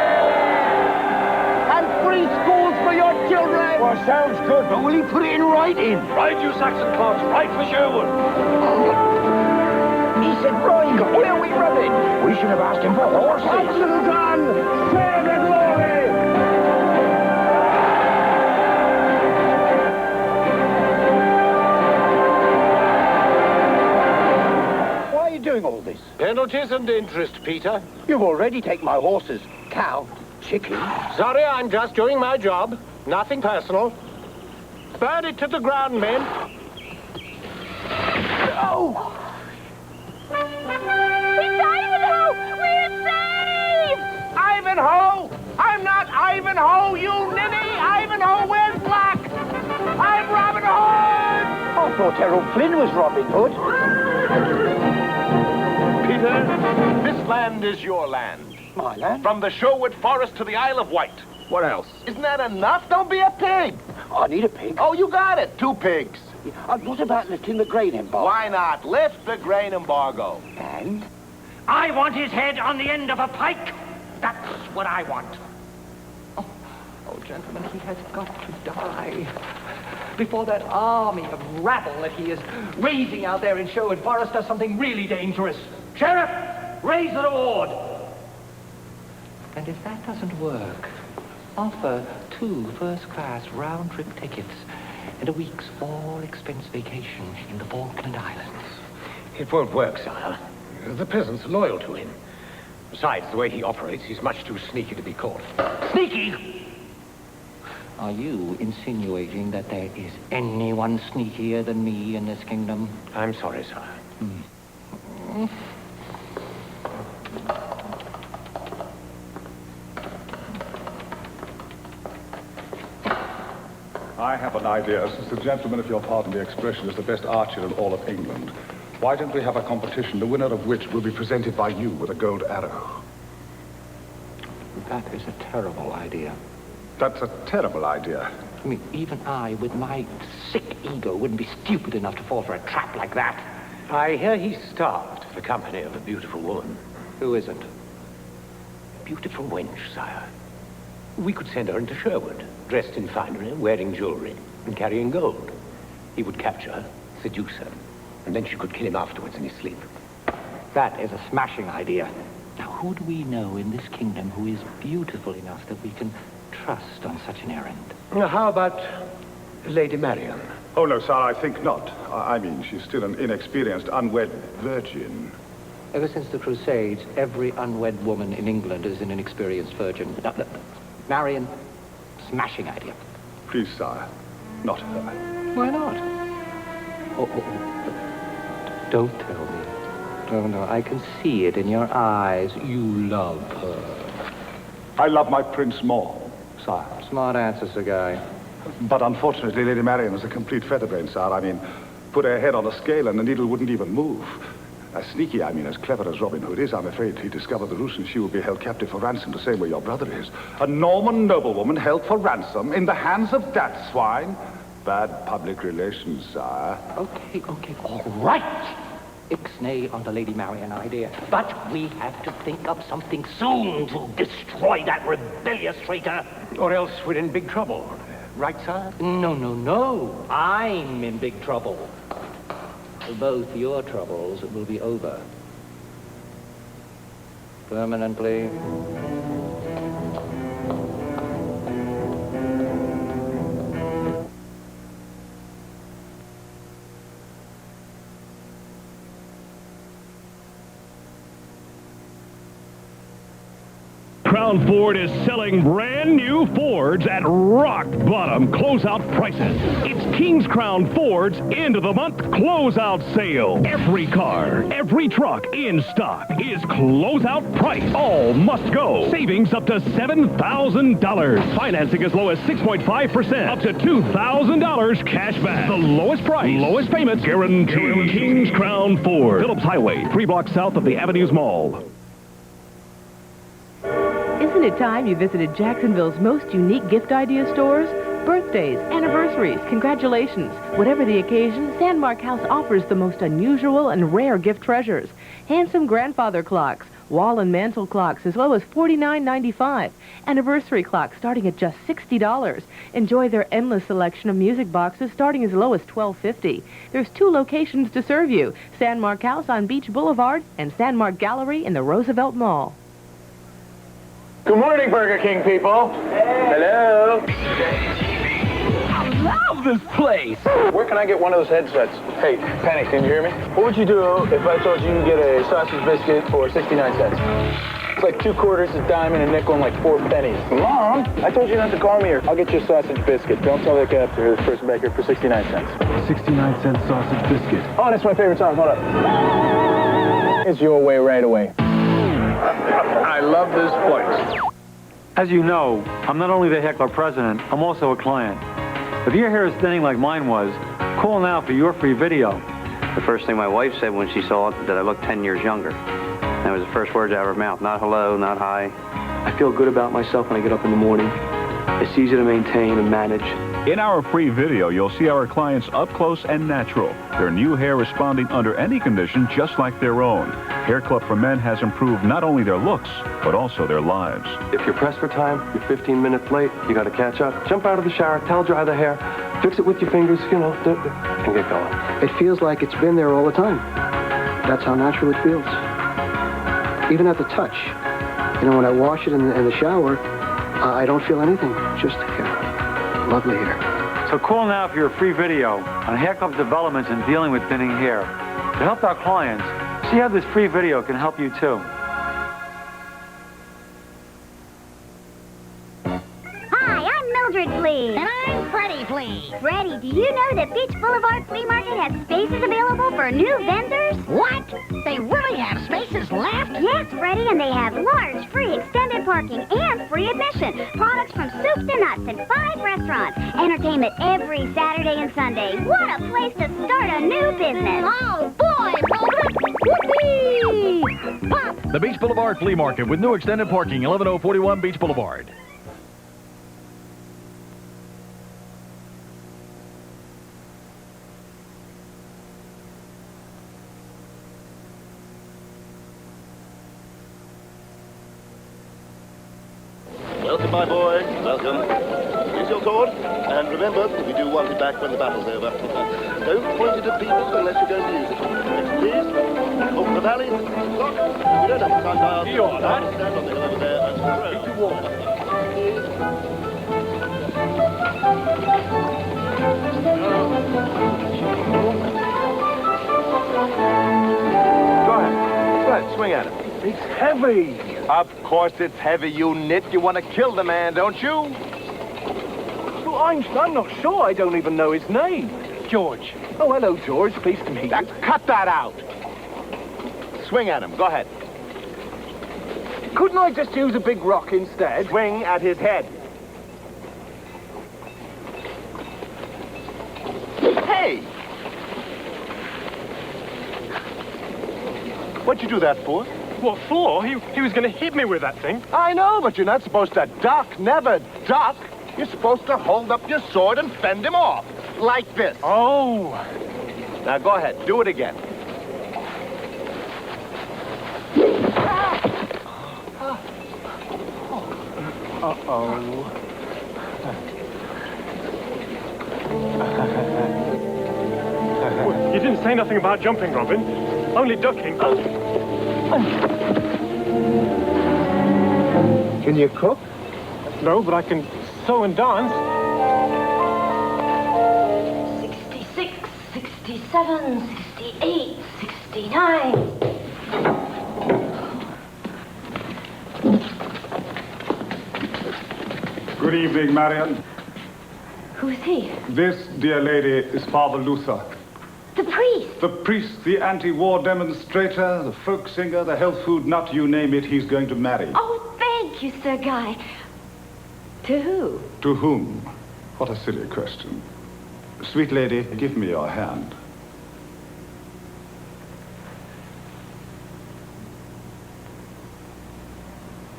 And free schools for your children! Well, sounds good, but Will he put it in writing? right, you Saxon clods, right for Sherwood. He said right. Where are we running? We should have asked him for horses. Saxons on! Share the glory! Why are you doing all this? Penalties and interest, Peter. You've already taken my horses. Cow, chicken. Sorry, I'm just doing my job. Nothing personal. Burn it to the ground, men. Oh! It's Ivanhoe! We're saved! Ivanhoe! I'm not Ivanhoe, you ninny! Ivanhoe wears black! I'm Robin Hood! I thought Errol Flynn was Robin Hood. Peter, this land is your land. My land? From the Sherwood Forest to the Isle of Wight. What else? Isn't that enough? Don't be a pig. I need a pig. Oh, you got it. 2 pigs. What about lifting the grain embargo? Why not? Lift the grain embargo. And? I want his head on the end of a pike. That's what I want. Oh, gentlemen, he has got to die before that army of rabble that he is raising out there in Sherwood Forest does something really dangerous. Sheriff, raise the reward. And if that doesn't work, offer 2 first-class round-trip tickets and a week's all-expense vacation in the Falkland Islands. It won't work, sire. The peasants are loyal to him. Besides, the way he operates, he's much too sneaky to be caught. Sneaky? Are you insinuating that there is anyone sneakier than me in this kingdom? I'm sorry, sire. I have an idea. Since the gentleman, if you'll pardon the expression, is the best archer in all of England, why don't we have a competition, the winner of which will be presented by you with a gold arrow? That is a terrible idea. That's a terrible idea. I mean, even I, with my sick ego, wouldn't be stupid enough to fall for a trap like that. I hear he's starved for the company of a beautiful woman. Who isn't? Beautiful wench, sire. We could send her into Sherwood, dressed in finery, wearing jewelry, and carrying gold. He would capture her, seduce her, and then she could kill him afterwards in his sleep. That is a smashing idea. Now, who do we know in this kingdom who is beautiful enough that we can trust on such an errand? How about Lady Marian? Oh, no, sir, I think not. I mean, she's still an inexperienced, unwed virgin. Ever since the Crusades, every unwed woman in England is an inexperienced virgin. Marian, smashing idea. Please, sire, not her. Why not? Oh, don't tell me. Oh, no, I can see it in your eyes. You love her. I love my prince more, sire. Smart answer, Sir Guy. But unfortunately, Lady Marian is a complete featherbrain, sire. I mean, put her head on a scale and the needle wouldn't even move. As sneaky, I mean, as clever as Robin Hood is, I'm afraid he discovered the ruse and she will be held captive for ransom the same way your brother is. A Norman noblewoman held for ransom in the hands of that swine. Bad public relations, sire. Okay, all right. Ixnay on the Lady Marian idea. But we have to think of something soon to destroy that rebellious traitor. Or else we're in big trouble. Right, sire? No. I'm in big trouble. Both your troubles will be over. Permanently. Crown Ford is selling brand new Fords at rock bottom closeout prices. It's King's Crown Ford's end of the month closeout sale. Every car, every truck in stock is closeout price. All must go. Savings up to $7,000. Financing as low as 6.5%. Up to $2,000 cash back. The lowest price, lowest payments guaranteed. King's Crown Ford. Phillips Highway, 3 blocks south of the Avenues Mall. Isn't it time you visited Jacksonville's most unique gift idea stores? Birthdays, anniversaries, congratulations. Whatever the occasion, Sandmark House offers the most unusual and rare gift treasures. Handsome grandfather clocks, wall and mantel clocks as low as $49.95. Anniversary clocks starting at just $60. Enjoy their endless selection of music boxes starting as low as $12.50. There's 2 locations to serve you. Sandmark House on Beach Boulevard and Sandmark Gallery in the Roosevelt Mall. Good morning, Burger King people. Hello. I love this place. Where can I get one of those headsets? Hey, Penny, can you hear me? What would you do if I told you you could get a sausage biscuit for 69 cents? It's like 2 quarters, a dime, and a nickel, and like 4 pennies. Mom, I told you not to call me here. I'll get you a sausage biscuit. Don't tell that guy up there, the first baker, for 69 cents. 69-cent sausage biscuit. Oh, that's my favorite song. Hold up. It's your way right away. I love this place. As you know, I'm not only the heckler president, I'm also a client. If your hair is thinning like mine was, call now for your free video. The first thing my wife said when she saw it, that I looked 10 years younger. That was the first words out of her mouth. Not hello, not hi. I feel good about myself when I get up in the morning. It's easy to maintain and manage. In our free video, you'll see our clients up close and natural. Their new hair responding under any condition just like their own. Hair Club for Men has improved not only their looks, but also their lives. If you're pressed for time, you're 15 minutes late, you got to catch up. Jump out of the shower, towel dry the hair, fix it with your fingers, and get going. It feels like it's been there all the time. That's how natural it feels. Even at the touch. You know, when I wash it in the shower, I don't feel anything. Just lovely hair. So call now for your free video on Hair Club's developments in dealing with thinning hair. To help our clients, see how this free video can help you too. Hi, I'm Mildred Fleet. And I'm Freddie, please. Freddie, do you know that Beach Boulevard Flea Market has spaces available for new vendors? What? They really have spaces left? Yes, Freddie, and they have large, free extended parking and free admission. Products from soup to nuts and 5 restaurants. Entertainment every Saturday and Sunday. What a place to start a new business. Oh, boy, Robert. Whoopee! Pop! The Beach Boulevard Flea Market with new extended parking, 11041 Beach Boulevard. Welcome, my boy. Welcome. Here's your sword. And remember, we do want it back when the battle's over. Don't point it at people unless you're going to use it. Next, please. Over the valley. Look. We don't have a time dial. Here you are, lad. Stand on the hill over there and throw. Keep you warm. Go ahead. Swing at him. It's heavy. Of course it's heavy, you nit. You want to kill the man, don't you? Well, I'm not sure. I don't even know his name. George. Oh, hello, George. Pleased to meet you. Cut that out. Swing at him. Go ahead. Couldn't I just use a big rock instead? Swing at his head. Hey! What'd you do that for? What for? He was going to hit me with that thing. I know, but you're not supposed to duck. Never duck. You're supposed to hold up your sword and fend him off. Like this. Oh. Now go ahead. Do it again. Uh-oh. You didn't say nothing about jumping, Robin. Only ducking. Can you cook? No, but I can sew and dance. 66, 67, 68, 69. Good evening, Marion. Who is he? This, dear lady, is Father Luther. The priest. The priest, the anti-war demonstrator, the folk singer, the health food nut, you name it, he's going to marry. Oh, thank you, Sir Guy. To who? To whom? What a silly question. Sweet lady, give me your hand.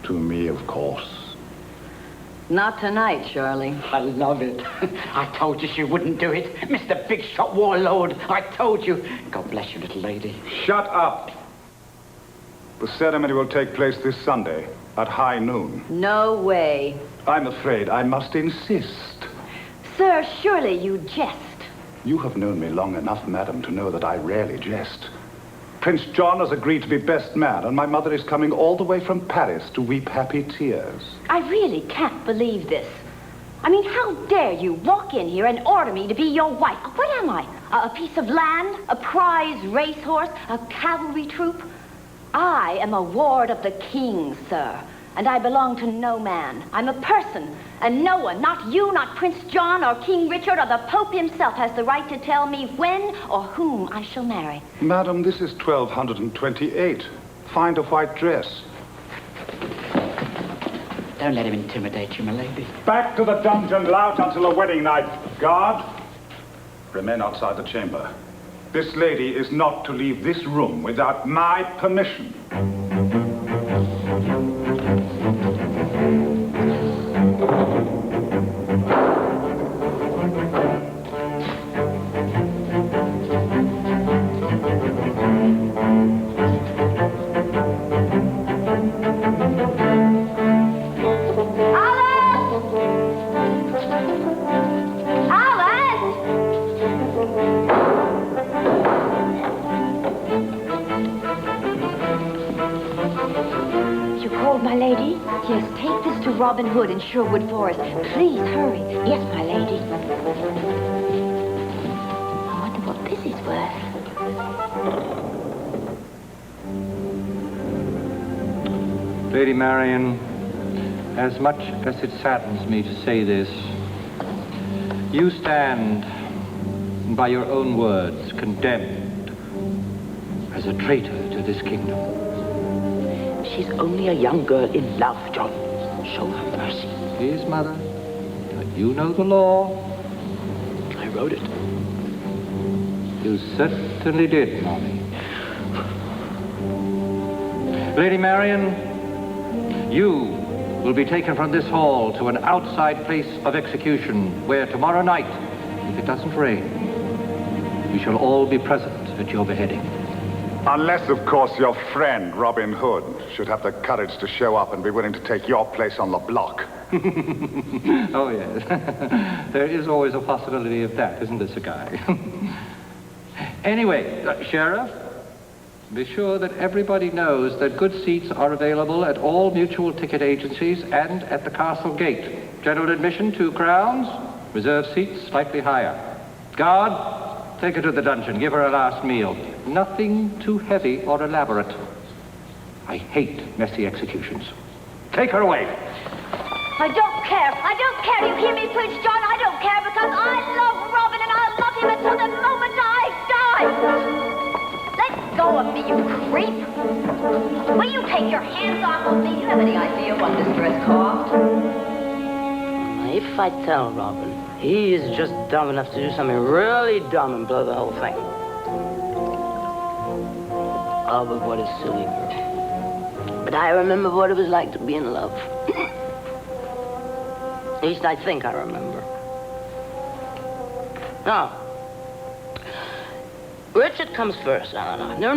To me, of course. Not tonight, Charlie. I love it. I told you she wouldn't do it. Mr. Big Shot Warlord, I told you. God bless you, little lady. Shut up. The ceremony will take place this Sunday at high noon. No way. I'm afraid I must insist. Sir, surely you jest. You have known me long enough, madam, to know that I rarely jest. Prince John has agreed to be best man, and my mother is coming all the way from Paris to weep happy tears. I really can't believe this. I mean, how dare you walk in here and order me to be your wife? What am I? A piece of land? A prize racehorse? A cavalry troop? I am a ward of the king, sir, and I belong to no man. I'm a person, and no one, not you, not Prince John or King Richard or the Pope himself, has the right to tell me when or whom I shall marry. Madam, this is 1228. Find a white dress. Don't let him intimidate you, my lady. Back to the dungeon, lout, until the wedding night. Guard, remain outside the chamber. This lady is not to leave this room without my permission. Robin Hood in Sherwood Forest. Please hurry. Yes, my lady. I wonder what this is worth. Lady Marion, as much as it saddens me to say this, You stand, by your own words, condemned as a traitor to this kingdom. She's only a young girl in love, John. Show her mercy. Please, Mother. But you know the law. I wrote it. You certainly did, Molly. Lady Marian, you will be taken from this hall to an outside place of execution, where tomorrow night, if it doesn't rain, we shall all be present at your beheading. Unless, of course, your friend, Robin Hood, should have the courage to show up and be willing to take your place on the block. Oh, yes. There is always a possibility of that, isn't there, Sir Guy? Anyway, Sheriff, be sure that everybody knows that good seats are available at all mutual ticket agencies and at the castle gate. General admission, 2 crowns. Reserved seats, slightly higher. Guard, take her to the dungeon. Give her a last meal. Nothing too heavy or elaborate. I hate messy executions. Take her away. I don't care. I don't care. You hear me, Prince John? I don't care because I love Robin and I'll love him until the moment I die. Let go of me, you creep. Will you take your hands off of me? Do you have any idea what this dress cost? If I tell Robin, he is just dumb enough to do something really dumb and blow the whole thing. Oh, but what a silly girl. But I remember what it was like to be in love. At least I think I remember. No. Richard comes first, Eleanor. No.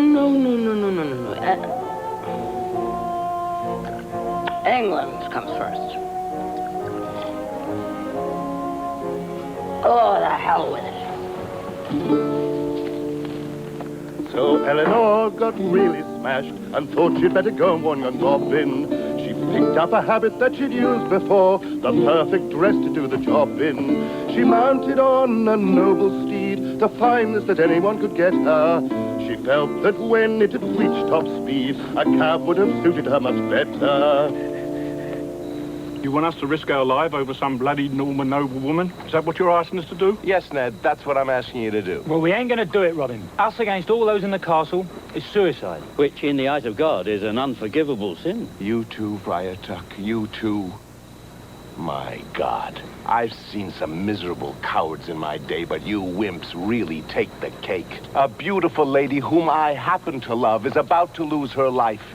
England comes first. Oh, the hell with it. So Eleanor got really smashed and thought she'd better go and warn young Robin. She picked up a habit that she'd used before, the perfect dress to do the job in. She mounted on a noble steed, the finest that anyone could get her. She felt that when it had reached top speed, a cab would have suited her much better. You want us to risk our life over some bloody Norman noble woman? Is that what you're asking us to do? Yes, Ned, that's what I'm asking you to do. Well, we ain't gonna do it, Robin. Us against all those in the castle is suicide. Which, in the eyes of God, is an unforgivable sin. You too, Friar Tuck, you too. My God, I've seen some miserable cowards in my day, but you wimps really take the cake. A beautiful lady whom I happen to love is about to lose her life.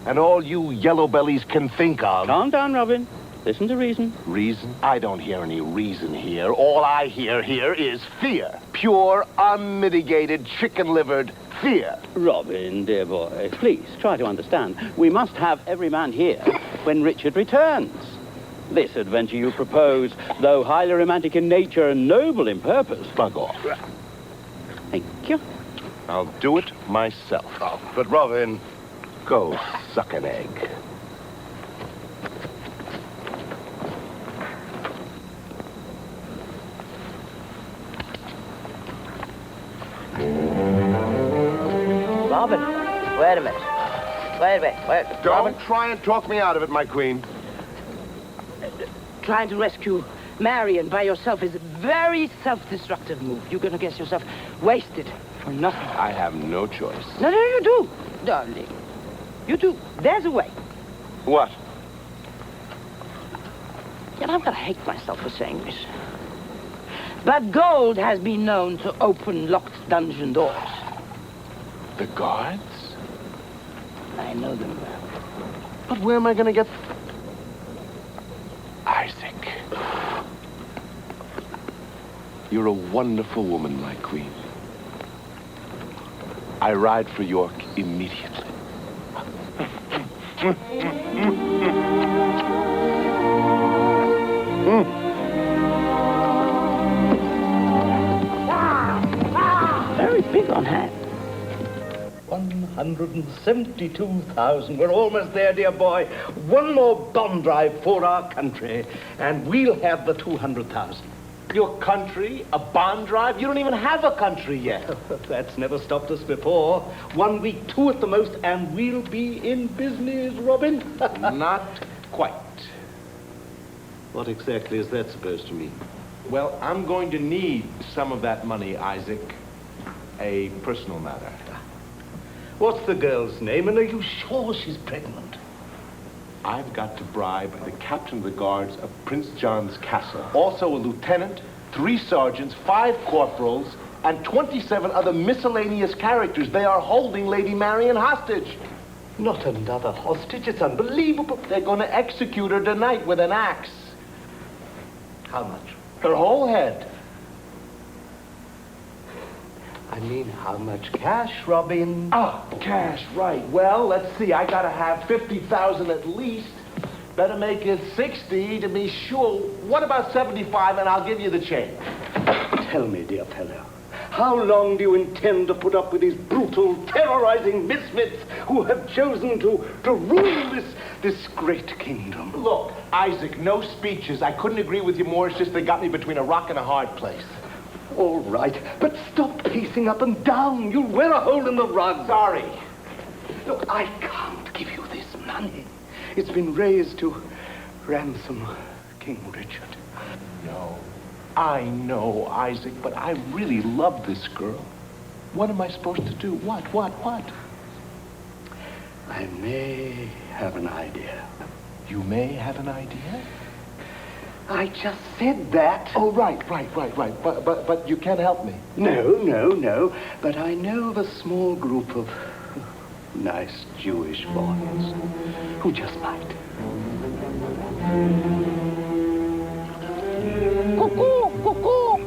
And all you yellow bellies can think of... Calm down, Robin. Listen to reason. Reason? I don't hear any reason here. All I hear here is fear. Pure, unmitigated, chicken-livered fear. Robin, dear boy, please try to understand. We must have every man here when Richard returns. This adventure you propose, though highly romantic in nature and noble in purpose... Bug off. Thank you. I'll do it myself. Oh, but Robin, go suck an egg. Robin, wait a minute. Wait. Don't try and talk me out of it, my queen. Trying to rescue Marian by yourself is a very self-destructive move. You're gonna get yourself wasted for nothing. I have no choice. No, you do, darling. You do. There's a way. What? And I'm gonna hate myself for saying this. But gold has been known to open locked dungeon doors. The guards? I know them well. But where am I gonna get... Isaac. You're a wonderful woman, my queen. I ride for York immediately. Very big on hand. 172,000. We're almost there, dear boy. One more bond drive for our country, and we'll have the 200,000. Your country? A bond drive? You don't even have a country yet. That's never stopped us before. 1 week, 2 at the most, and we'll be in business, Robin. Not quite. What exactly is that supposed to mean? Well, I'm going to need some of that money, Isaac. A personal matter. What's the girl's name, and are you sure she's pregnant? I've got to bribe the captain of the guards of Prince John's castle. Also a lieutenant, 3 sergeants, 5 corporals, and 27 other miscellaneous characters. They are holding Lady Marian hostage. Not another hostage. It's unbelievable. They're going to execute her tonight with an axe. How much? Her whole head. I mean, how much cash, Robin? Ah, cash, right. Well, let's see. I gotta have 50,000 at least. Better make it 60 to be sure. What about 75, and I'll give you the change. Tell me, dear fellow, how long do you intend to put up with these brutal, terrorizing misfits who have chosen to rule this great kingdom? Look, Isaac, no speeches. I couldn't agree with you more. It's just they got me between a rock and a hard place. All right, but stop pacing up and down. You'll wear a hole in the rug. Sorry. Look, I can't give you this money. It's been raised to ransom King Richard. No, I know, Isaac, but I really love this girl. What am I supposed to do? What? I may have an idea. You may have an idea? I just said that. Oh, right. But you can't help me. No. But I know of a small group of nice Jewish boys who just might. Cuckoo! Cuckoo!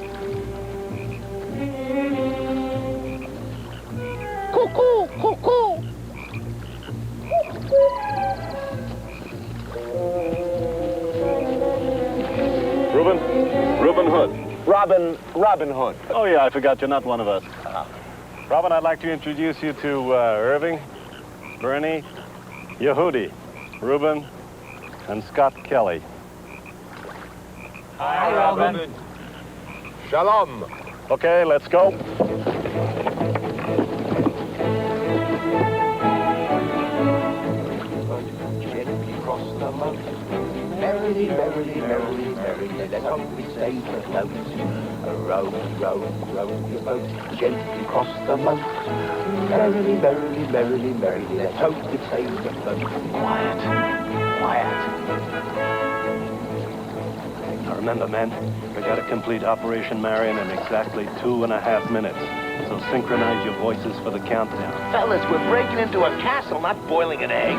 Cuckoo! Cuckoo! Reuben Hood. Robin Hood. Oh, yeah, I forgot you're not one of us. Robin, I'd like to introduce you to Irving, Bernie, Yehudi, Reuben, and Scott Kelly. Hi, Robin. Shalom. Okay, let's go. Merrily, merrily, merrily, merrily, let's hope we save the float. Row, row, row your boat gently cross the moat. Merrily, merrily, merrily, merrily, let's hope we save the float. Quiet. Now remember, men, we got to complete Operation Marion in exactly 2.5 minutes. So synchronize your voices for the countdown. Fellas, we're breaking into a castle, not boiling an egg.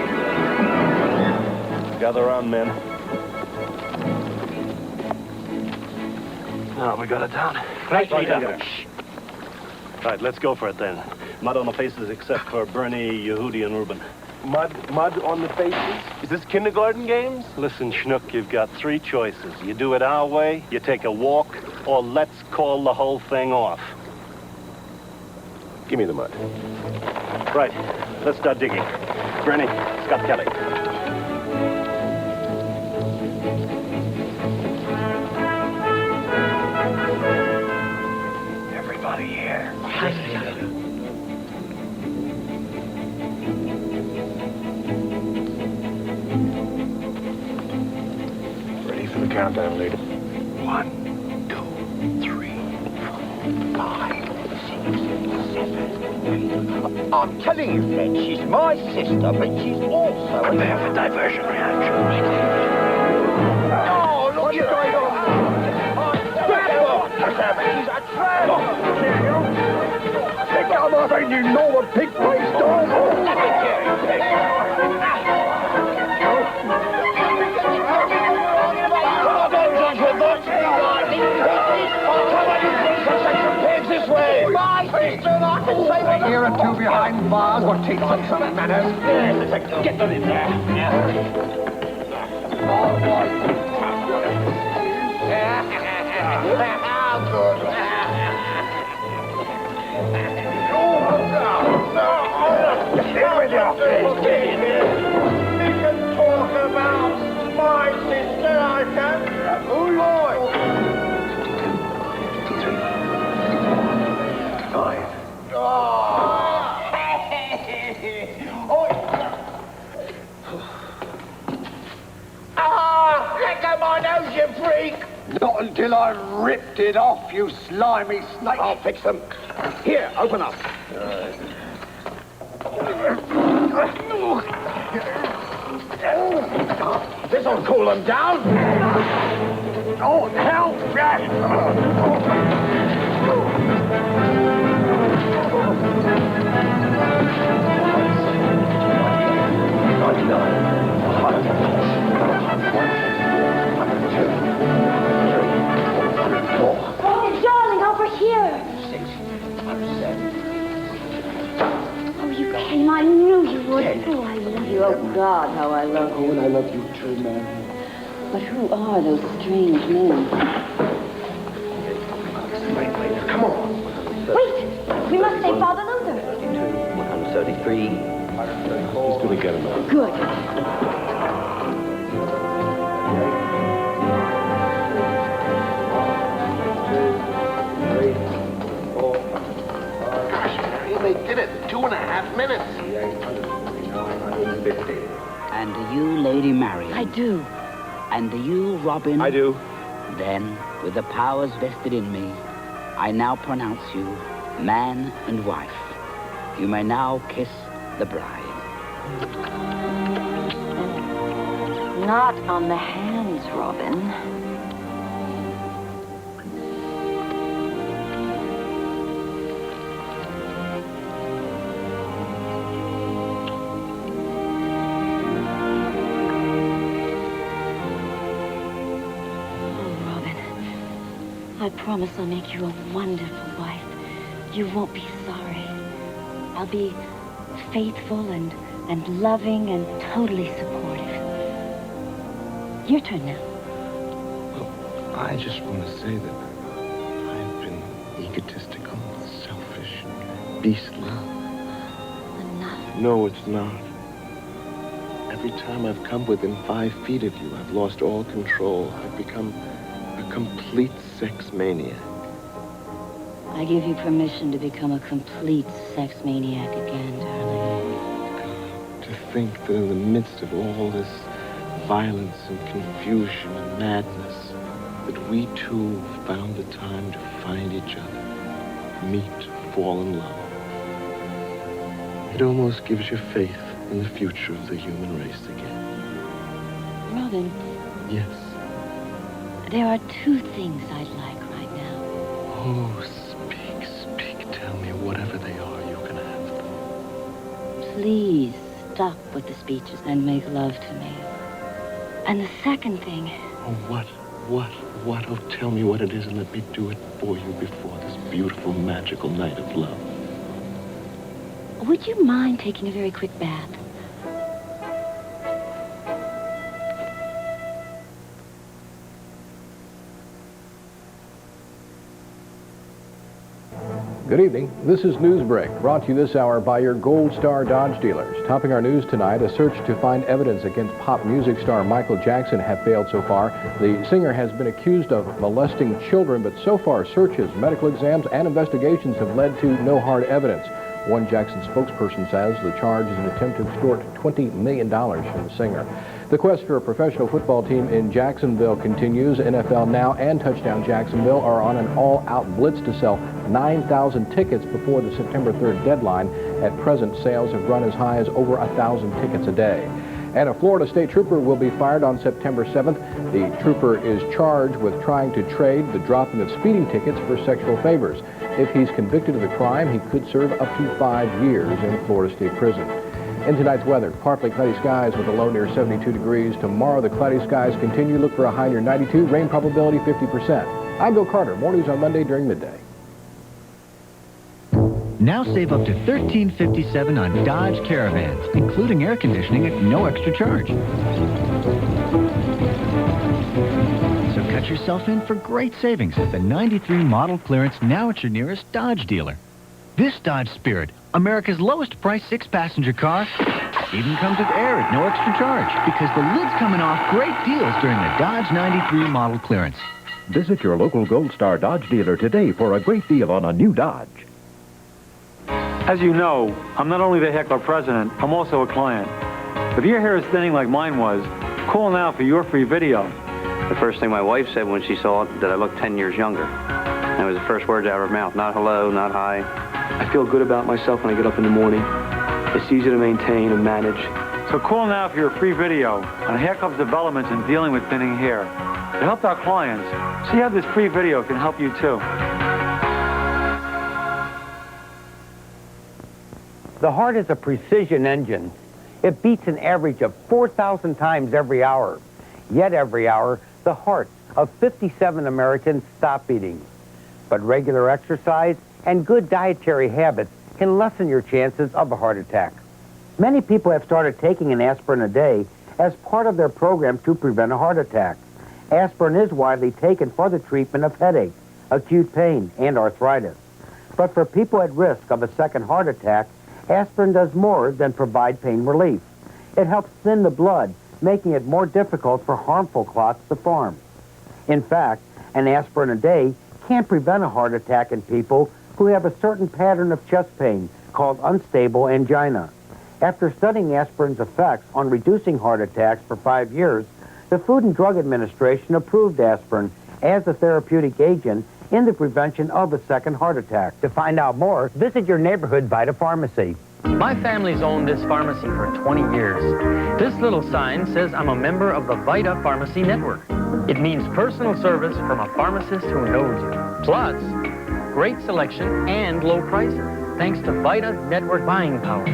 Gather around, men. Now, we got it down. Right, leader. Right, let's go for it then. Mud on the faces except for Bernie, Yehudi, and Reuben. Mud on the faces? Is this kindergarten games? Listen, Schnook, you've got 3 choices. You do it our way, you take a walk, or let's call the whole thing off. Give me the mud. Right, let's start digging. Bernie, Scott Kelly. Everybody here. Ready for the countdown, leader. 1, 2, 3, 4, 5, 6, 7. I'm telling you, Fred, she's my sister, but she's also a bit of a diversion reaction. Oh, look, what's going on? He's a tramp! Come on, you know a pig-faced dog! Let me hear you, pig! A year or 2 behind bars will teach them some manners. Get them in there. All right. How good. Get with your face. You can talk about my sister, I can. Oh, Lord. 5. Let go my nose, you freak! Not until I've ripped it off, you slimy snake. I'll fix them. Here, open up. This'll cool them down. Oh, help! Oh, darling, over here. 6, 7. Oh, you came. I knew you would. Oh, I love you. Oh, God, how I love you. Oh, and I love you too, Mary. But who are those strange men? Wait, come on. Wait! We must say Father Luther. 133. He's going to get him out. Good. They did it in 2.5 minutes. And do you, Lady Marian? I do. And do you, Robin? I do. Then, with the powers vested in me, I now pronounce you man and wife. You may now kiss the bride. Not on the hands, Robin. I promise I'll make you a wonderful wife. You won't be sorry. I'll be faithful and loving and totally supportive. Your turn now. Well, I just want to say that I've been egotistical, selfish, beastly. Enough. No, it's not. Every time I've come within 5 feet of you, I've lost all control. I've become a complete sex maniac. I give you permission to become a complete sex maniac again, darling. To think that in the midst of all this violence and confusion and madness, that we two found the time to find each other, meet, fall in love. It almost gives you faith in the future of the human race again. Robin. Yes. There are 2 things I'd like right now. Oh, speak. Tell me whatever they are, you can have them. Please stop with the speeches and make love to me. And the second thing... Oh, what? Oh, tell me what it is and let me do it for you before this beautiful, magical night of love. Would you mind taking a very quick bath? Good evening. This is Newsbreak, brought to you this hour by your Gold Star Dodge dealers. Topping our news tonight, a search to find evidence against pop music star Michael Jackson have failed so far. The singer has been accused of molesting children, but so far searches, medical exams, and investigations have led to no hard evidence. One Jackson spokesperson says the charge is an attempt to extort $20 million from the singer. The quest for a professional football team in Jacksonville continues. NFL Now and Touchdown Jacksonville are on an all-out blitz to sell 9,000 tickets before the September 3rd deadline. At present, sales have run as high as over 1,000 tickets a day. And a Florida state trooper will be fired on September 7th. The trooper is charged with trying to trade the dropping of speeding tickets for sexual favors. If he's convicted of the crime, he could serve up to 5 years in Florida State Prison. In tonight's weather, partly cloudy skies with a low near 72 degrees. Tomorrow, the cloudy skies continue. Look for a high near 92. Rain probability 50%. I'm Bill Carter. More news on Monday during midday. Now save up to $13.57 on Dodge Caravans, including air conditioning at no extra charge. So cut yourself in for great savings at the 93 model clearance now at your nearest Dodge dealer. This Dodge Spirit, America's lowest priced 6-passenger car, even comes with air at no extra charge because the lid's coming off great deals during the Dodge 93 model clearance. Visit your local Gold Star Dodge dealer today for a great deal on a new Dodge. As you know, I'm not only the heckler president, I'm also a client. If your hair is thinning like mine was, call now for your free video. The first thing my wife said when she saw it, that I looked 10 years younger. That was the first words out of her mouth. Not hello, not hi. I feel good about myself when I get up in the morning. It's easy to maintain and manage. So call now for your free video on hair club's developments in dealing with thinning hair. To help our clients, see how this free video can help you too. The heart is a precision engine. It beats an average of 4,000 times every hour. Yet every hour, the hearts of 57 Americans stop beating. But regular exercise and good dietary habits can lessen your chances of a heart attack. Many people have started taking an aspirin a day as part of their program to prevent a heart attack. Aspirin is widely taken for the treatment of headache, acute pain, and arthritis. But for people at risk of a second heart attack, aspirin does more than provide pain relief. It helps thin the blood, making it more difficult for harmful clots to form. In fact, an aspirin a day can't prevent a heart attack in people who have a certain pattern of chest pain called unstable angina. After studying aspirin's effects on reducing heart attacks for 5 years, the Food and Drug Administration approved aspirin as a therapeutic agent in the prevention of a second heart attack. To find out more, visit your neighborhood Vita Pharmacy. My family's owned this pharmacy for 20 years. This little sign says I'm a member of the Vita Pharmacy Network. It means personal service from a pharmacist who knows you. Plus, great selection and low prices, thanks to Vita Network buying power.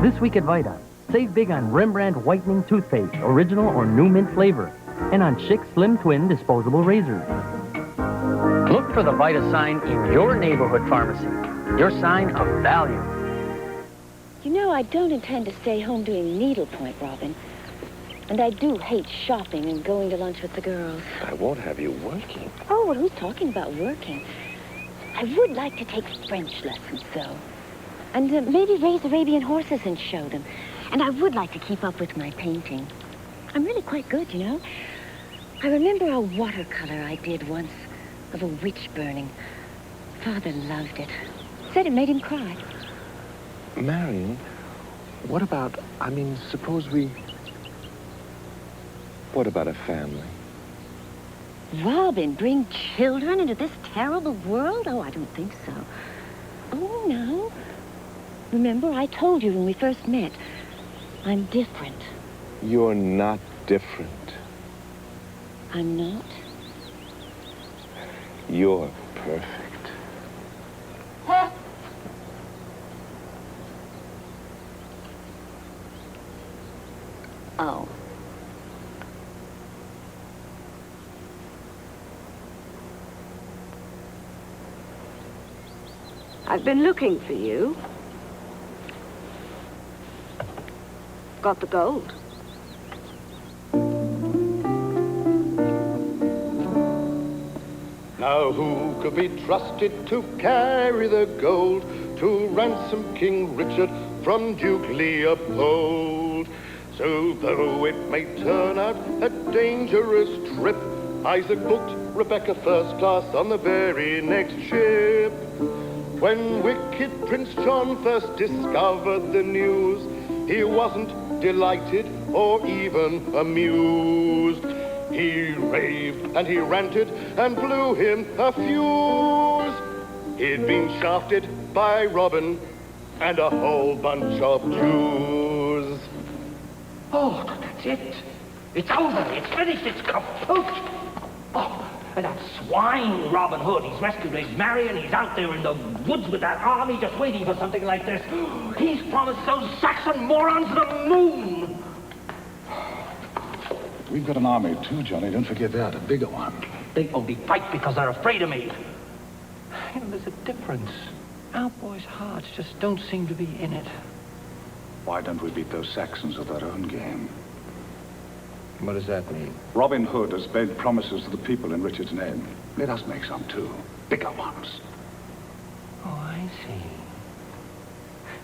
This week at Vita, save big on Rembrandt Whitening Toothpaste, original or new mint flavor, and on Chic Slim Twin disposable razors. Look for the Vita sign in your neighborhood pharmacy. Your sign of value. You know, I don't intend to stay home doing needlepoint, Robin. And I do hate shopping and going to lunch with the girls. I won't have you working. Oh, well, who's talking about working? I would like to take French lessons, though. And maybe raise Arabian horses and show them. And I would like to keep up with my painting. I'm really quite good, you know. I remember a watercolor I did once of a witch burning. Father loved it. Said it made him cry. Marion, what about, suppose we... What about a family? Robin, bring children into this terrible world? Oh, I don't think so. Oh, no. Remember, I told you when we first met, I'm different. You're not different. I'm not? You're perfect. Oh. I've been looking for you. Got the gold. Now who could be trusted to carry the gold to ransom King Richard from Duke Leopold? So though it may turn out a dangerous trip, Isaac booked Rebecca first class on the very next ship. When wicked Prince John first discovered the news, he wasn't delighted or even amused. He raved and he ranted and blew him a fuse. He'd been shafted by Robin and a whole bunch of Jews. Oh, that's it. It's over. It's finished. It's kaput. Oh, and that swine Robin Hood. He's rescued his Marion. He's out there in the woods with that army just waiting for something like this. He's promised those Saxon morons the moon. We've got an army too, Johnny. Don't forget that. A bigger one. They only fight because they're afraid of me. You know, there's a difference. Our boys' hearts just don't seem to be in it. Why don't we beat those Saxons at their own game? What does that mean? Robin Hood has made promises to the people in Richard's name. Let us make some too. Bigger ones. Oh, I see.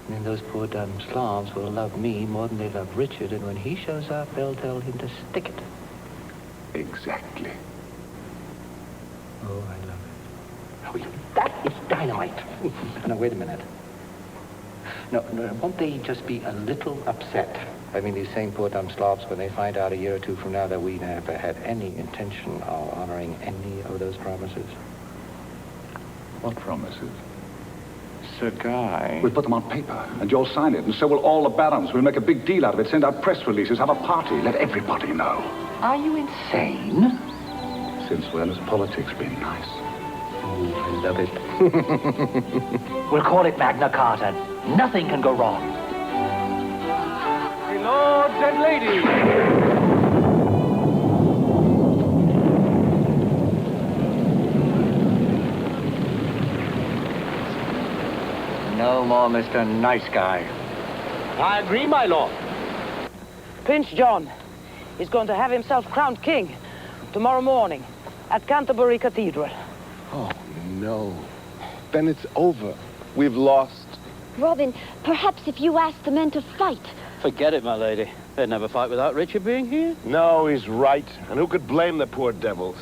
And then those poor damn Slavs will love me more than they love Richard, and when he shows up, they'll tell him to stick it. Exactly. Oh, I love it. Oh, that is dynamite. Now, wait a minute. No, won't they just be a little upset I mean, these same poor dumb Slavs, when they find out a year or two from now that we never had any intention of honoring any of those promises. What promises? Sir Guy. We'll put them on paper, and you'll sign it, and so will all the barons. We'll make a big deal out of it, send out press releases, have a party, let everybody know. Are you insane? Since when has politics been nice? Oh, I love it. We'll call it Magna Carta. Nothing can go wrong. Hey, lords and ladies. No more Mr. Nice Guy. I agree, my lord. Prince John is going to have himself crowned king tomorrow morning at Canterbury Cathedral. Oh, no. Then it's over. We've lost. Robin, perhaps if you ask the men to fight. Forget it, my lady. They'd never fight without Richard being here. No, he's right. And who could blame the poor devils?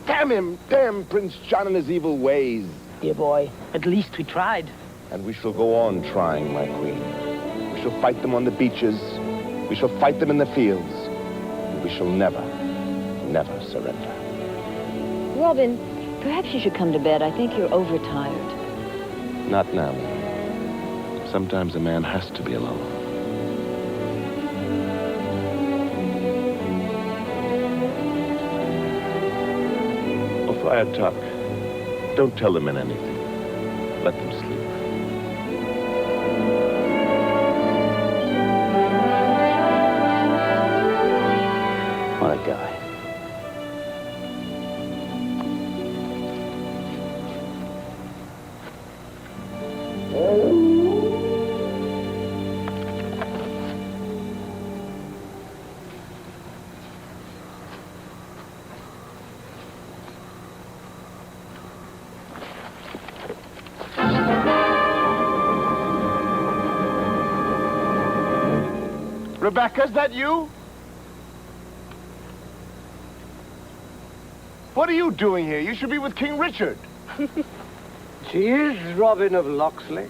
Damn him! Damn Prince John and his evil ways. Dear boy, at least we tried. And we shall go on trying, my queen. We shall fight them on the beaches. We shall fight them in the fields. And we shall never, never surrender. Robin, perhaps you should come to bed. I think you're overtired. Not now. Sometimes a man has to be alone. Oh, Friar Tuck, don't tell the men anything. Let them sleep. What a guy. Rebecca, is that you? What are you doing here? You should be with King Richard. She is Robin of Locksley.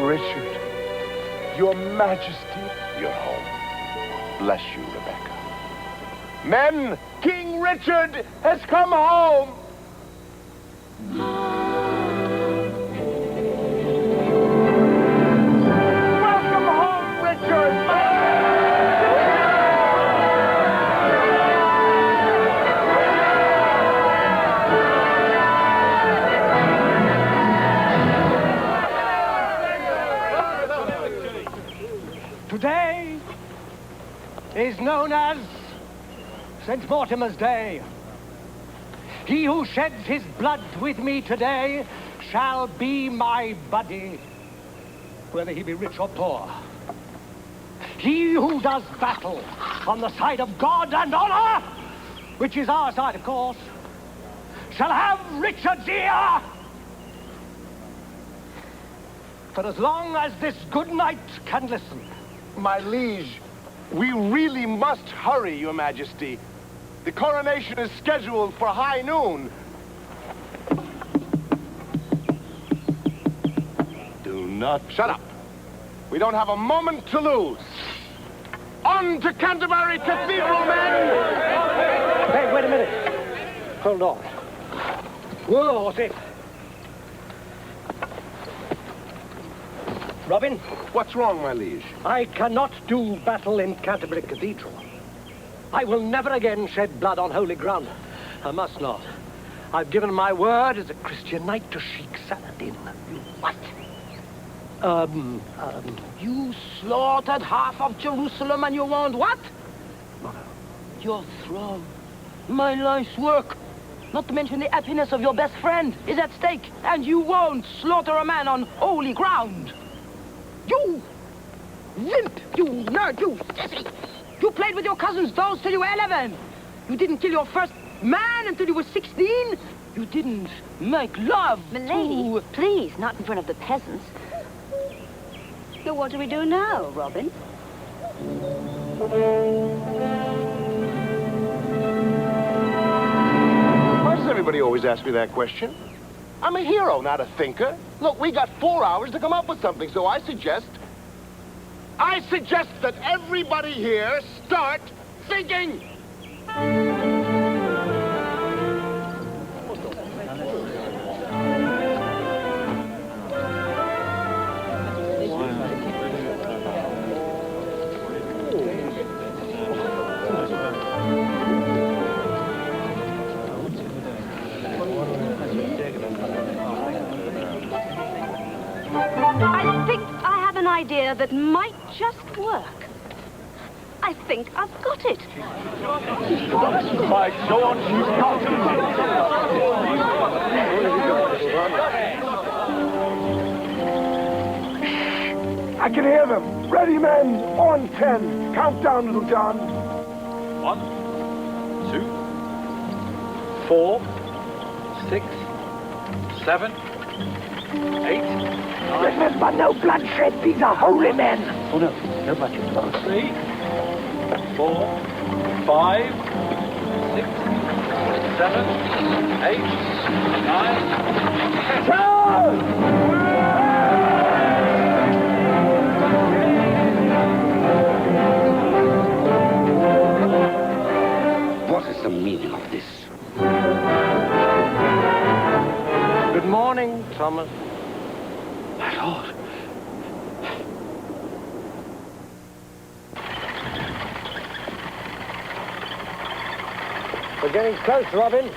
Richard, Your Majesty, you're home. Bless you, Rebecca. Men, King Richard has come home! Welcome home, Richard! Today is known as St. Mortimer's Day. He who sheds his blood with me today shall be my buddy, whether he be rich or poor. He who does battle on the side of God and honor, which is our side, of course, shall have Richard's ear. For as long as this good knight can listen. My liege, we really must hurry, Your Majesty. The coronation is scheduled for high noon. Do not... Shut up. We don't have a moment to lose. On to Canterbury Cathedral, men! Hey, wait a minute. Hold on. Whoa, what's it? Robin? What's wrong, my liege? I cannot do battle in Canterbury Cathedral. I will never again shed blood on holy ground. I must not. I've given my word as a Christian knight to Sheikh Saladin. You what? You slaughtered half of Jerusalem and you want what? Your throne. My life's work. Not to mention the happiness of your best friend is at stake. And you won't slaughter a man on holy ground. You! Wimp! You nerd! You sissy! You played with your cousin's dolls till you were 11. You didn't kill your first man until you were 16. You didn't make love Milady, please, not in front of the peasants. So what do we do now, Robin? Why does everybody always ask me that question? I'm a hero, not a thinker. Look, we got 4 hours to come up with something, so I suggest that everybody here start thinking! I think I have an idea that might just work. I think I've got it. By George, she's got I can hear them. Ready, men. On 10. Count down, little John. 1, 2, 4, 6, 7, 8, 9. Remember, no bloodshed. These are holy men. Oh, no. No bloodshed. 3, 4, 5, 6, 7, 8, 9, 10. What is the meaning of this? Good morning, Thomas. My lord. We're getting close, Robin.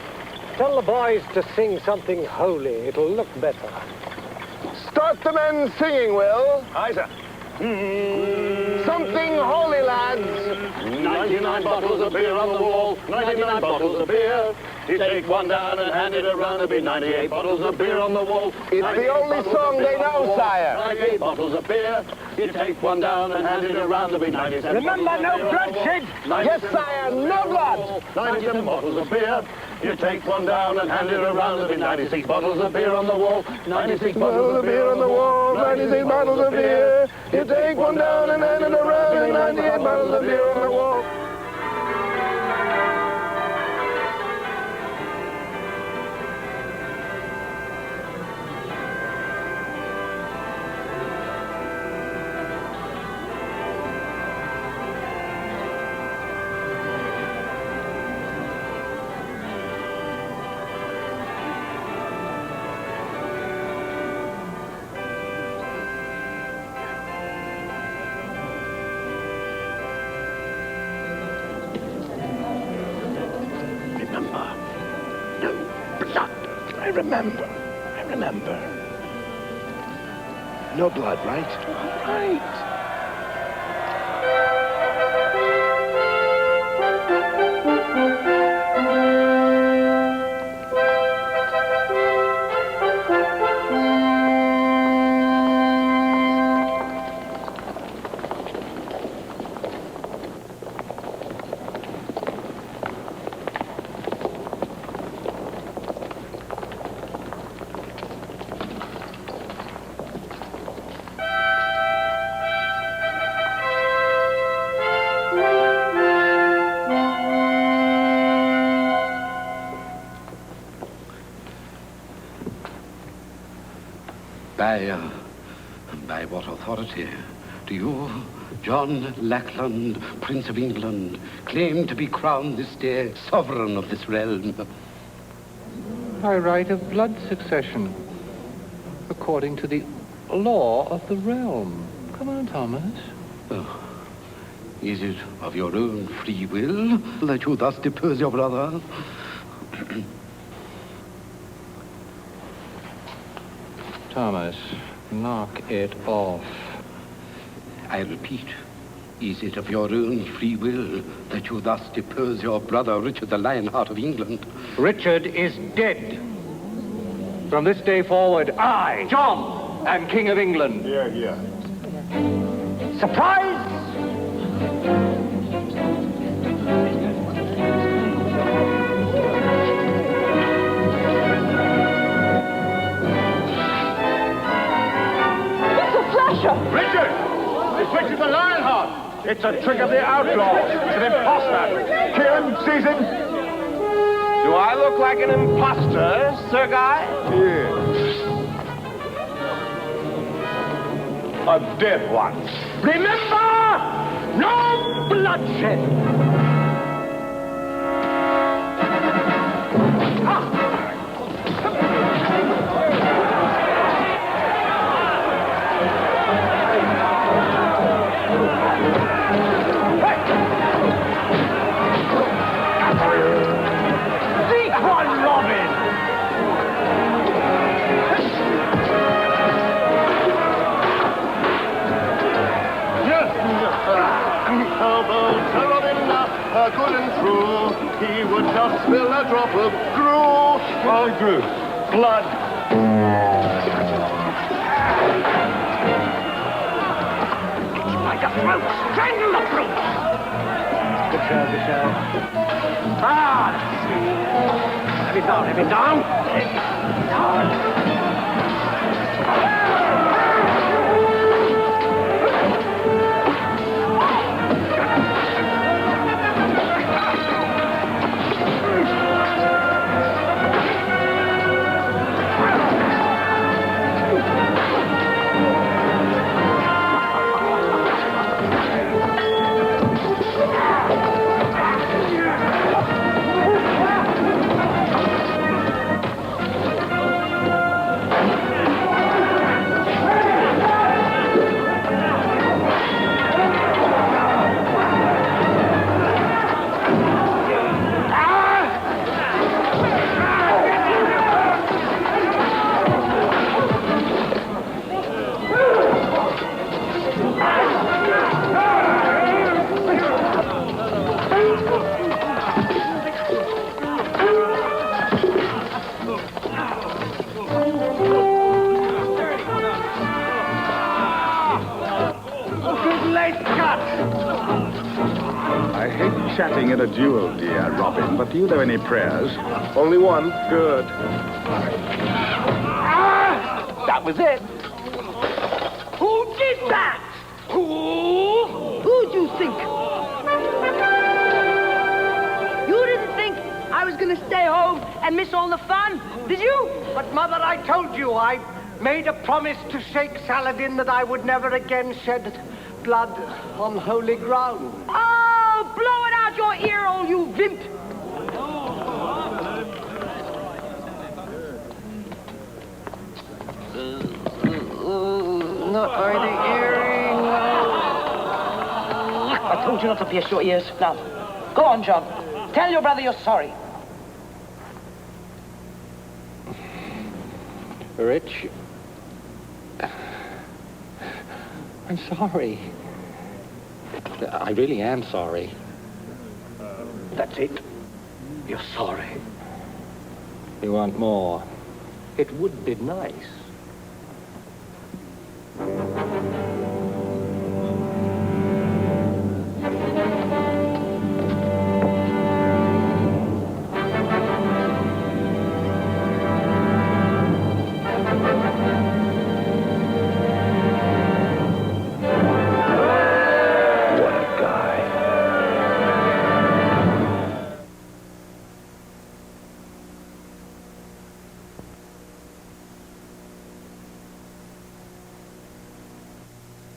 Tell the boys to sing something holy. It'll look better. Start the men singing, Will. Aye, sir. Something holy, lads. 99 bottles of beer on the wall, 99 bottles of beer. You take one down and hand it around, there'll be 98 bottles of beer on the wall. It's the only song they know, sire. 98 bottles of beer. You take one down and hand it around, there'll be 97 Remember, bottles of no beer bloodshed. on the wall. Yes, sire, no blood. 97 bottles of beer. You take one down and hand it around, there'll be 96 bottles of beer on the wall. 96 bottles of beer on the wall. 96 bottles of beer. You take one down and hand it around, 98 bottles of beer on the wall. I remember. No blood, right? Right. By what authority do you, John Lackland, Prince of England, claim to be crowned this day sovereign of this realm? By right of blood succession, according to the law of the realm. Come on, Thomas. Oh, is it of your own free will that you thus depose your brother? Thomas, knock it off. I repeat, is it of your own free will that you thus depose your brother Richard the Lionheart of England? Richard is dead. From this day forward, I, John, am King of England. Here, here. Surprise! Richard! It's Richard the Lionheart! It's a trick of the outlaw. It's an imposter. Kill him, seize him. Do I look like an imposter, Sir Guy? Yes. A dead one. Remember, no bloodshed. Good and true, he would not spill a drop of brew. Grew. Blood. By the throat, strangle the brute. Good show, good show. Ah! Have it down, have it down. I hate chatting in a duel, dear Robin, but do you know any prayers? Only one. Good. That was it. Who did that? Who'd you think? You didn't think I was gonna stay home and miss all the fun, did you? But, Mother, I told you I made a promise to Sheikh Saladin that I would never again shed blood on holy ground. Oh, blow it out your ear, hole, you vimp! Not by the earring. I told you not to pierce your ears. Now, go on, John. Tell your brother you're sorry. Rich, I'm sorry. I really am sorry. That's it. You're sorry. You want more? It would be nice.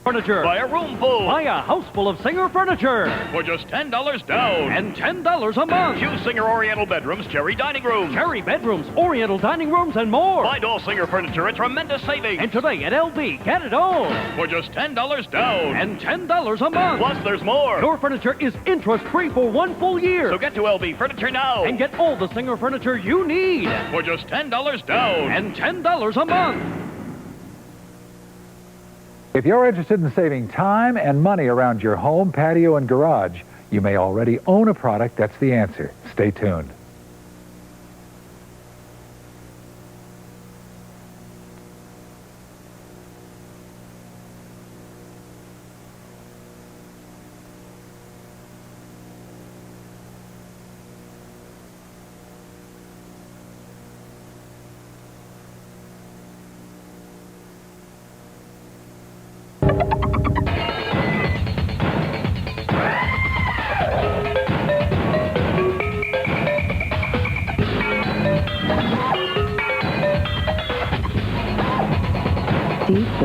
Furniture. Buy a room full. Buy a house full of Singer furniture. For just $10 down. And $10 a month. Choose Singer Oriental bedrooms, Cherry dining rooms. Cherry bedrooms, Oriental dining rooms, and more. Find all Singer furniture at tremendous savings. And today at LB, get it all. For just $10 down. And $10 a month. Plus, there's more. Your furniture is interest-free for 1 full year. So get to LB Furniture now. And get all the Singer furniture you need. For just $10 down. And $10 a month. If you're interested in saving time and money around your home, patio, and garage, you may already own a product that's the answer. Stay tuned.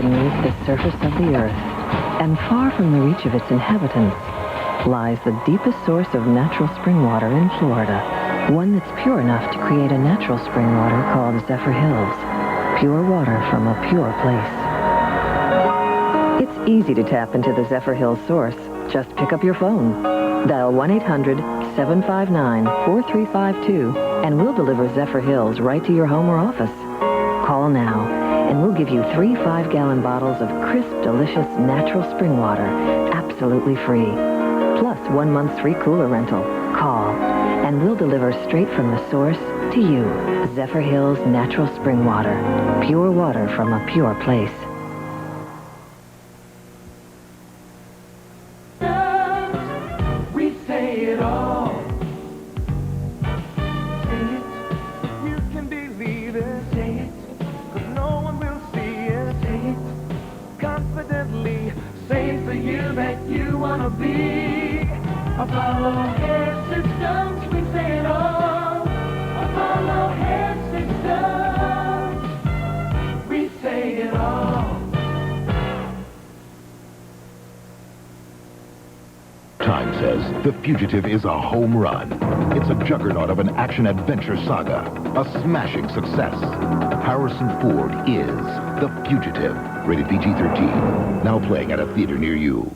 beneath the surface of the earth, and far from the reach of its inhabitants, lies the deepest source of natural spring water in Florida. One that's pure enough to create a natural spring water called Zephyr Hills. Pure water from a pure place. It's easy to tap into the Zephyr Hills source. Just pick up your phone. Dial 1-800-759-4352 and we'll deliver Zephyr Hills right to your home or office. Call now and we'll give you 3 5-gallon bottles of crisp, delicious, natural spring water, absolutely free. Plus 1 month's free cooler rental. Call and we'll deliver straight from the source to you. Zephyr Hills Natural Spring Water. Pure water from a pure place. We say it all. Say it, you can believe it. Say it, 'cause no one will see it. Say it, confidently. Say for you that you wanna be. Apollo Hair Systems, we say it all. Apollo Hair Systems, we say it all. Time says The Fugitive is a home run. It's a juggernaut of an action-adventure saga, a smashing success. Harrison Ford is The Fugitive, rated PG-13, now playing at a theater near you.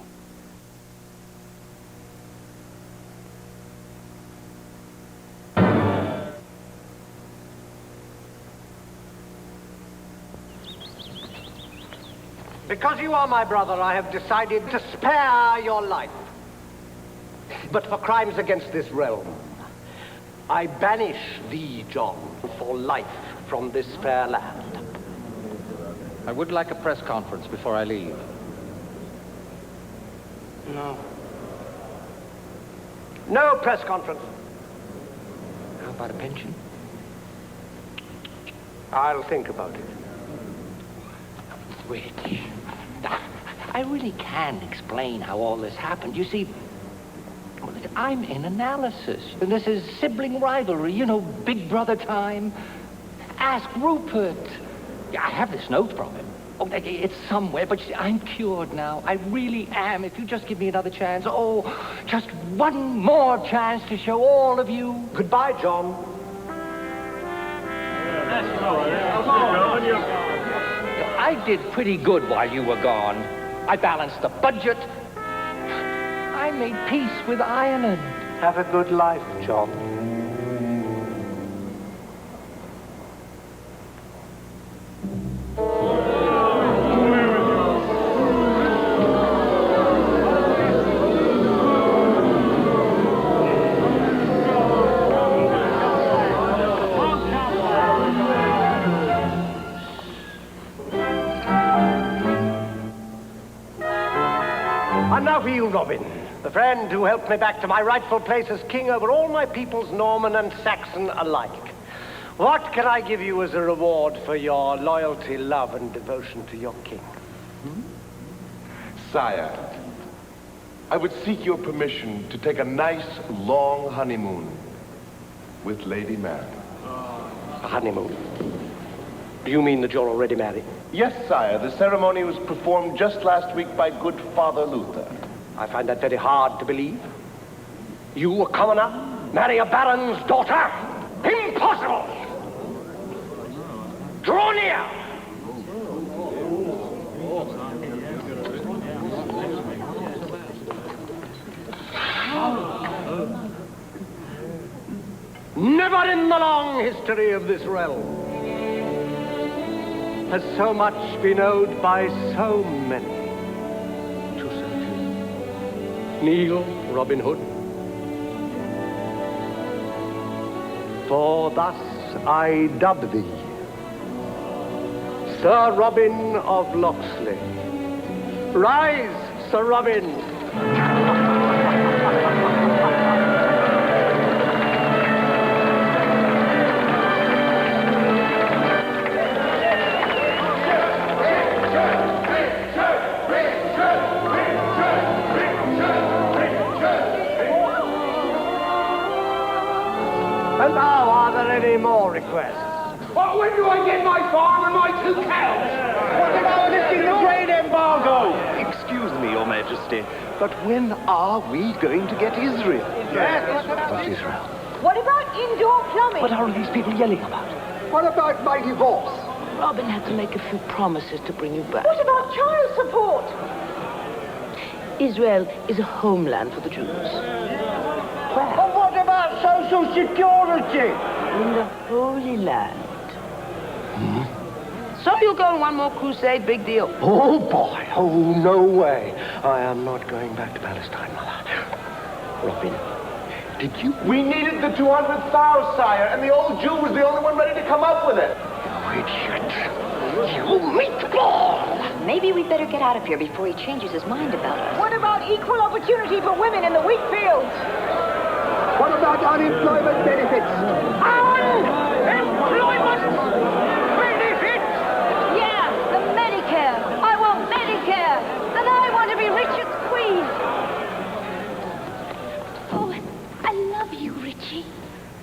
Because you are my brother, I have decided to spare your life. But for crimes against this realm, I banish thee, John, for life from this fair land. I would like a press conference before I leave. No. No press conference. How about a pension? I'll think about it. Rich, I really can explain how all this happened. You see, I'm in analysis. And this is sibling rivalry, you know, big brother time. Ask Rupert. Yeah, I have this note from him. Oh, it's somewhere, but you see, I'm cured now. I really am. If you just give me another chance. Oh, just one more chance to show all of you. Goodbye, John. I did pretty good while you were gone. I balanced the budget. I made peace with Ireland. Have a good life, John. And now for you, Robin, the friend who helped me back to my rightful place as king over all my peoples, Norman and Saxon alike. What can I give you as a reward for your loyalty, love, and devotion to your king? Sire, I would seek your permission to take a nice, long honeymoon with Lady Mary. A honeymoon? Do you mean that you're already married? Yes, sire. The ceremony was performed just last week by good Father Luther. I find that very hard to believe. You, a commoner, marry a baron's daughter? Impossible! Draw near! Never in the long history of this realm has so much been owed by so many to so few. Kneel, Robin Hood, for thus I dub thee, Sir Robin of Locksley. Rise, Sir Robin. And now, are there any more requests? Well, when do I get my farm and my 2 cows? What about this lifting the grain embargo. Excuse me, Your Majesty, but when are we going to get Israel? What's Israel? What about indoor plumbing? What are all these people yelling about? What about my divorce? Robin had to make a few promises to bring you back. What about child support? Israel is a homeland for the Jews. And what about social security? In the Holy Land. So you'll go on one more crusade, big deal. Oh, boy. Oh, no way. I am not going back to Palestine, Mother. Robin, did you... We needed the 200th foul, sire, and the old Jew was the only one ready to come up with it. You idiot. You meatball! Maybe we'd better get out of here before he changes his mind about us. What about equal opportunity for women in the wheat fields? What about unemployment benefits? Unemployment benefits? Yeah, the Medicare. I want Medicare. And I want to be Richard's queen. Oh, I love you, Richie.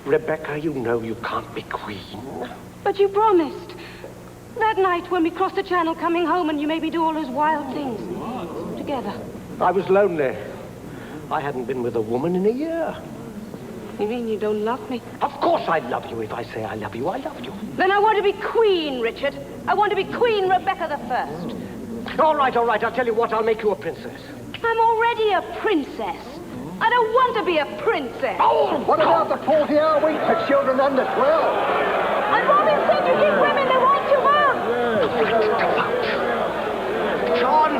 Rebecca, you know you can't be queen. But you promised. That night when we crossed the channel coming home and you made me do all those wild things. Together. I was lonely. I hadn't been with a woman in a year. You mean you don't love me? Of course I love you. If I say I love you, I love you. Then I want to be queen, Richard. I want to be Queen Rebecca the First. All right. I'll tell you what, I'll make you a princess. I'm already a princess. I don't want to be a princess. Oh, what about the 40-hour week for children under 12? And Robin said you give women the right to vote. John!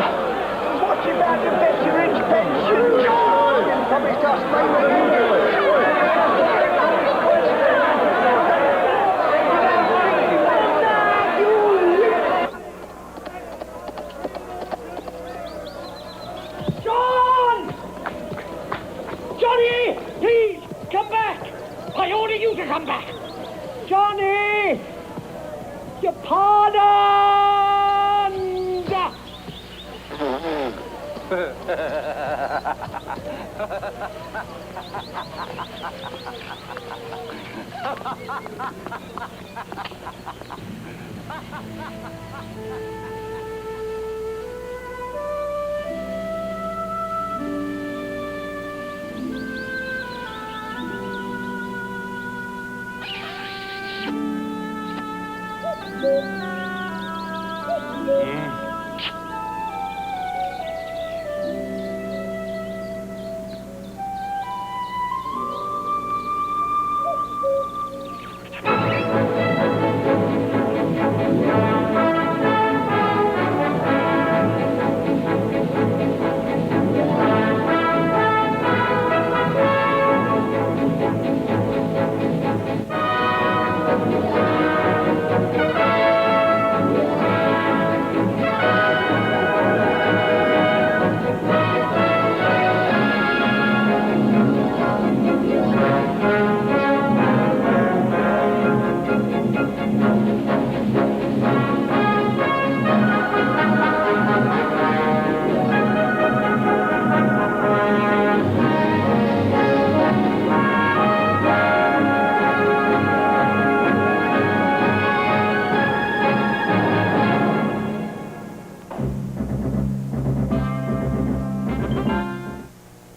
What about the veteran's pension, John? You promised us mainly you do it. John! Johnny! Please, come back! I order you to come back! Johnny! Your pardon! Thank you.